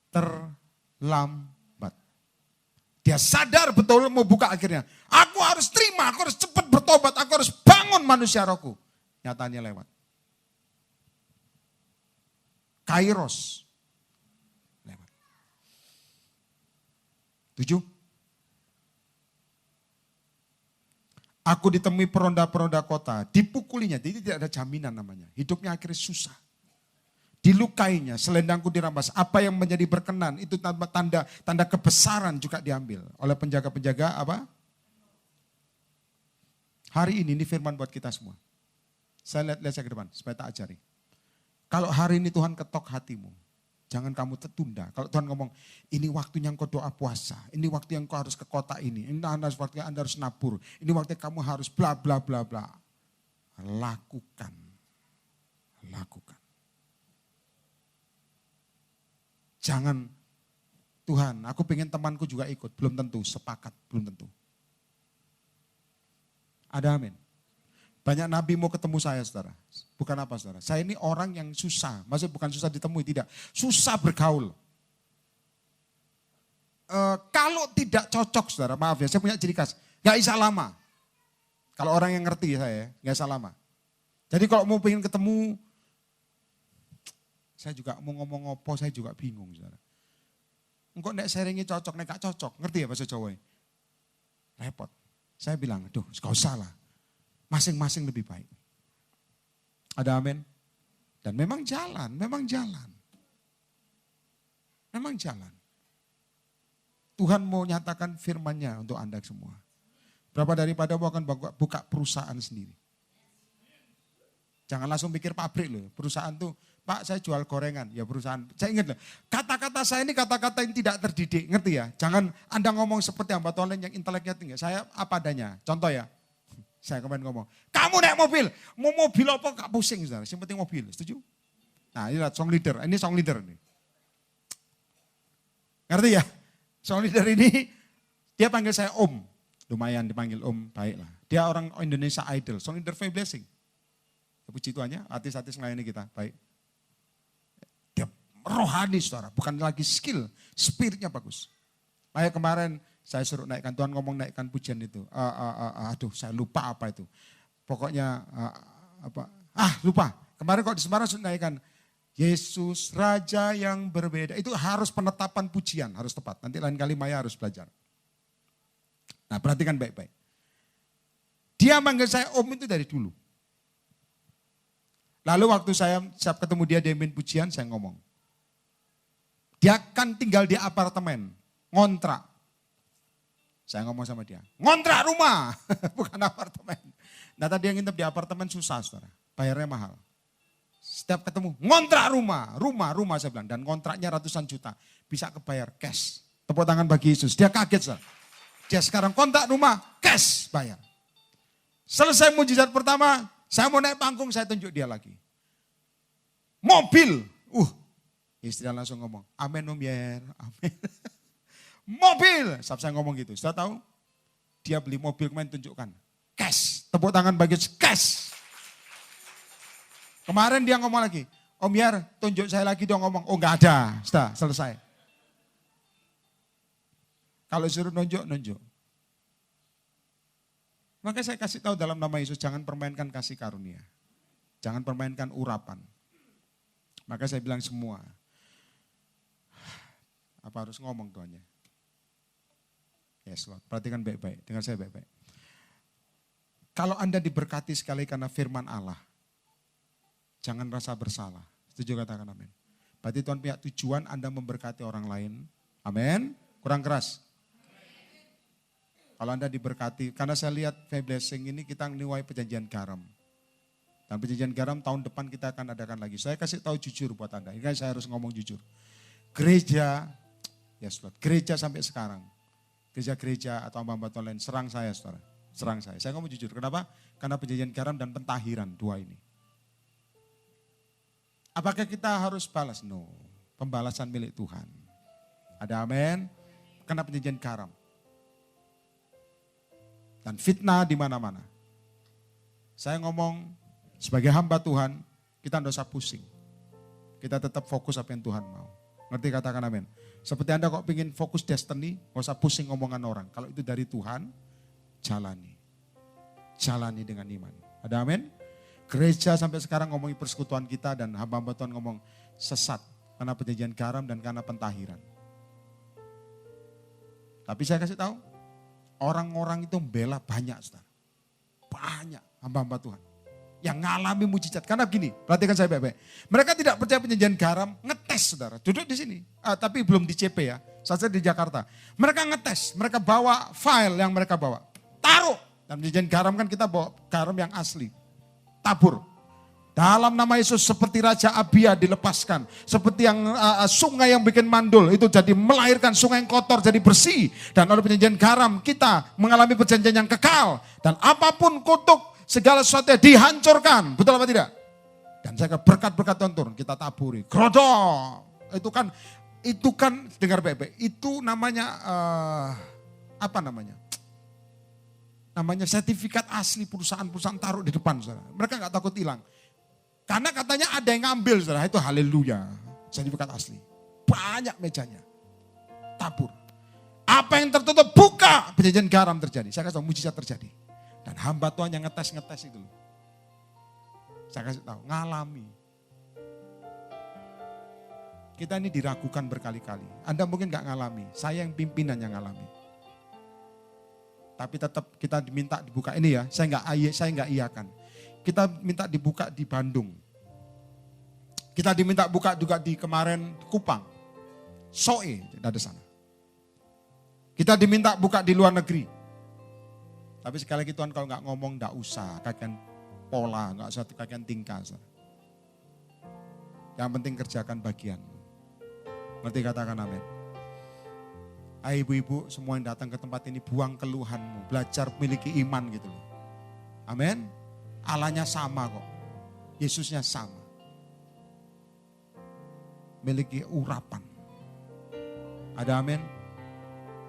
Terlambat. Dia sadar betul mau buka akhirnya. Aku harus terima, aku harus cepat bertobat, aku harus bangun manusia rohku. Nyatanya lewat. Kairos. Lewat. 7. Aku ditemui peronda-peronda kota, dipukulinya, jadi tidak ada jaminan namanya. Hidupnya akhirnya susah. Dilukainya, selendangku dirampas. Apa yang menjadi berkenan, itu tanda kebesaran juga diambil oleh penjaga-penjaga apa? Hari ini firman buat kita semua. Saya lihat saya ke depan, supaya tak ajari. Kalau hari ini Tuhan ketok hatimu, jangan kamu tertunda. Kalau Tuhan ngomong, ini waktunya engkau doa puasa. Ini waktu yang engkau harus ke kota ini. Ini waktunya Anda harus nabur. Ini waktunya kamu harus bla bla bla bla. Lakukan. Lakukan. Jangan, Tuhan aku pengen temanku juga ikut. Belum tentu, sepakat, belum tentu. Ada amin. Banyak nabi mau ketemu saya saudara. Bukan apa saudara, saya ini orang yang susah. Maksudnya bukan susah ditemui, tidak. Susah bergaul. Kalau tidak cocok saudara, maaf ya saya punya ciri khas. Gak bisa lama. Kalau orang yang ngerti saya, gak bisa lama. Jadi kalau mau pengen ketemu, saya juga mau ngomong apa, saya juga bingung saudara. Engkau nek sharingnya cocok, nek gak cocok. Ngerti ya bahasa Jawa? Repot. Saya bilang, aduh gak usah lah. Masing-masing lebih baik. Ada amin? Dan memang jalan, memang jalan. Memang jalan. Tuhan mau nyatakan firman-Nya untuk Anda semua. Berapa daripada mau akan buka perusahaan sendiri. Jangan langsung pikir pabrik loh. Perusahaan tuh, Pak saya jual gorengan. Ya perusahaan. Saya ingat loh, kata-kata saya ini kata-kata yang tidak terdidik. Ngerti ya? Jangan Anda ngomong seperti hamba Tuhan yang inteleknya tinggi. Saya apa adanya. Contoh ya. Saya kemarin ngomong, kamu naik mobil. Mau mobil apa gak pusing. Saudara. Yang penting mobil. Setuju? Nah ini song leader. Ini song leader nih. Ngerti ya? Song leader ini, dia panggil saya Om. Lumayan dipanggil Om, baiklah. Dia orang Indonesia Idol. Song leader Faye Blessing. Puji Tuhannya, artis-artis melayani kita, baik. Dia rohani saudara, bukan lagi skill, spiritnya bagus. Kayak kemarin saya suruh naikkan, Tuhan ngomong naikkan pujian itu. Aduh saya lupa apa itu. Pokoknya lupa. Kemarin kok di Semarang suruh naikkan, Yesus Raja yang berbeda. Itu harus penetapan pujian, harus tepat. Nanti lain kali Maya harus belajar. Nah perhatikan baik-baik. Dia manggil saya Om itu dari dulu. Lalu waktu saya ketemu dia mimpin pujian, saya ngomong. Dia kan tinggal di apartemen, ngontrak. Saya ngomong sama dia, ngontrak rumah, bukan apartemen. Nah tadi yang nginep di apartemen susah saudara, bayarnya mahal. Setiap ketemu, ngontrak rumah saya bilang. Dan kontraknya ratusan juta, bisa kebayar cash. Tepuk tangan bagi Yesus, dia kaget saudara. Dia sekarang kontrak rumah, cash bayar. Selesai mujizat pertama, saya mau naik panggung, saya tunjuk dia lagi. Mobil. Istri langsung ngomong, amin Om Yer, amin. Mobil. Saya ngomong gitu, sudah tahu? Dia beli mobil kemarin tunjukkan. Cash. Tepuk tangan bagi cash. Kemarin dia ngomong lagi, Om Yer tunjuk saya lagi dong ngomong. Oh enggak ada, sudah selesai. Kalau suruh nunjuk. Maka saya kasih tahu dalam nama Yesus, jangan permainkan kasih karunia. Jangan permainkan urapan. Maka saya bilang semua. Apa harus ngomong tuannya? Yes Lord, perhatikan baik-baik, dengar saya baik-baik. Kalau Anda diberkati sekali karena firman Allah, jangan rasa bersalah. Setuju katakan amin. Berarti Tuhan punya tujuan Anda memberkati orang lain. Amin. Kurang keras. Kalau Anda diberkati, karena saya lihat Faye Blessing ini kita niwai perjanjian garam. Dan perjanjian garam tahun depan kita akan adakan lagi. Saya kasih tahu jujur buat Anda, ini kan saya harus ngomong jujur. Gereja, yes Lord, gereja sampai sekarang. Gereja-gereja atau hamba-hamba Tuhan lain serang saya saudara. Serang saya. Saya ngomong jujur, kenapa? Karena perjanjian garam dan pentahiran, dua ini. Apakah kita harus balas? No, pembalasan milik Tuhan. Ada amin? Karena perjanjian garam. Dan fitnah di mana-mana. Saya ngomong sebagai hamba Tuhan, kita tidak usah pusing. Kita tetap fokus apa yang Tuhan mau. Ngerti katakan amin. Seperti Anda kok ingin fokus destiny, gak usah pusing ngomongan orang. Kalau itu dari Tuhan, jalani. Jalani dengan iman. Ada amin? Gereja sampai sekarang ngomongin persekutuan kita dan hamba-hamba Tuhan ngomong sesat. Karena perjanjian garam dan karena pentahiran. Tapi saya kasih tahu, orang-orang itu membela banyak, saudara. Banyak hamba-hamba Tuhan yang ngalami mujizat. Karena begini, perhatikan saya baik-baik. Mereka tidak percaya penyajian garam, ngetes saudara. Duduk di sini, tapi belum di CP ya. Saya di Jakarta. Mereka ngetes, mereka bawa file yang mereka bawa. Taruh. Dan penyajian garam kan kita bawa garam yang asli. Tabur. Dalam nama Yesus seperti Raja Abia dilepaskan. Seperti yang sungai yang bikin mandul itu jadi melahirkan sungai yang kotor jadi bersih. Dan oleh penyajian garam kita mengalami perjanjian yang kekal. Dan apapun kutuk segala sesuatu dihancurkan. Betul apa tidak? Dan saya berkat-berkat Tuhan turun kita taburi. Grodok. Itu kan dengar baik-baik. Itu namanya apa namanya? Namanya sertifikat asli perusahaan-perusahaan taruh di depan saudara. Mereka nggak takut hilang. Karena katanya ada yang ngambil saudara, itu haleluya. Sertifikat asli. Banyak mejanya. Tabur. Apa yang tertutup buka, penyajian garam terjadi. Saya kasih tahu mujizat terjadi. Dan hamba Tuhan yang ngetes itu. Saya kasih tahu, ngalami. Kita ini diragukan berkali-kali. Anda mungkin gak ngalami, saya yang pimpinan yang ngalami. Tapi tetap kita diminta dibuka ini ya, saya nggak iyakan. Kita minta dibuka di Bandung. Kita diminta buka juga di kemarin Kupang. Soe, ada sana. Kita diminta buka di luar negeri. Tapi sekali lagi Tuhan kalau nggak ngomong nggak usah, kakian pola, nggak usah kakian tingkah. Yang penting kerjakan bagian. Ngerti katakan amin. Hai ibu-ibu semua yang datang ke tempat ini buang keluhanmu. Belajar memiliki iman gitu loh. Amin. Allahnya sama kok. Yesusnya sama. Memiliki urapan. Ada amin.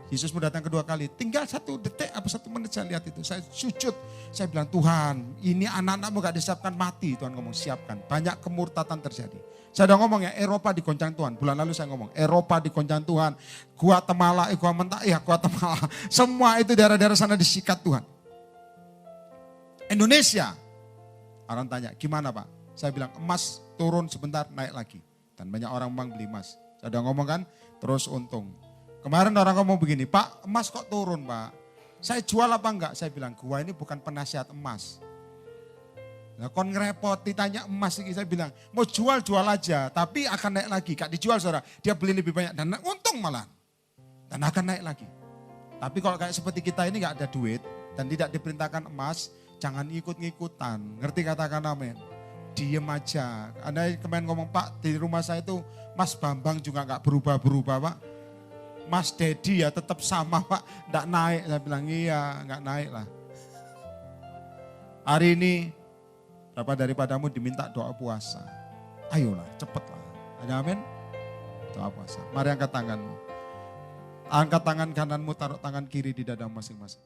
Yesus mau datang kedua kali. Tinggal 1 detik apa 1 menit saya lihat itu. Saya sujud. Saya bilang Tuhan ini anak-anakmu gak disiapkan mati. Tuhan ngomong siapkan. Banyak kemurtatan terjadi. Saya udah ngomong ya Eropa digoncang Tuhan. Bulan lalu saya ngomong Eropa digoncang Tuhan. Guatemala, Guatemala. Semua itu daerah-daerah sana disikat Tuhan. Indonesia. Orang tanya gimana Pak? Saya bilang emas turun sebentar naik lagi. Dan banyak orang memang beli emas. Saya udah ngomong kan terus untung. Kemarin orang ngomong begini, Pak emas kok turun Pak? Saya jual apa enggak? Saya bilang gua ini bukan penasihat emas. Nah, kon ngerepot ditanya emas ini, saya bilang mau jual aja, tapi akan naik lagi. Gak dijual saudara, dia beli lebih banyak dan untung malah. Dan akan naik lagi. Tapi kalau kayak seperti kita ini gak ada duit dan tidak diperintahkan emas, jangan ikut-ngikutan. Ngerti katakan amin. Diem aja. Anda kemarin ngomong Pak di rumah saya itu Mas Bambang juga gak berubah-berubah Pak. Mas Dedi ya tetap sama Pak, gak naik. Saya bilang iya gak naik lah. Hari ini berapa daripadamu diminta doa puasa. Ayolah, cepatlah. Ada amin? Doa puasa. Mari angkat tanganmu. Angkat tangan kananmu, taruh tangan kiri di dada masing-masing.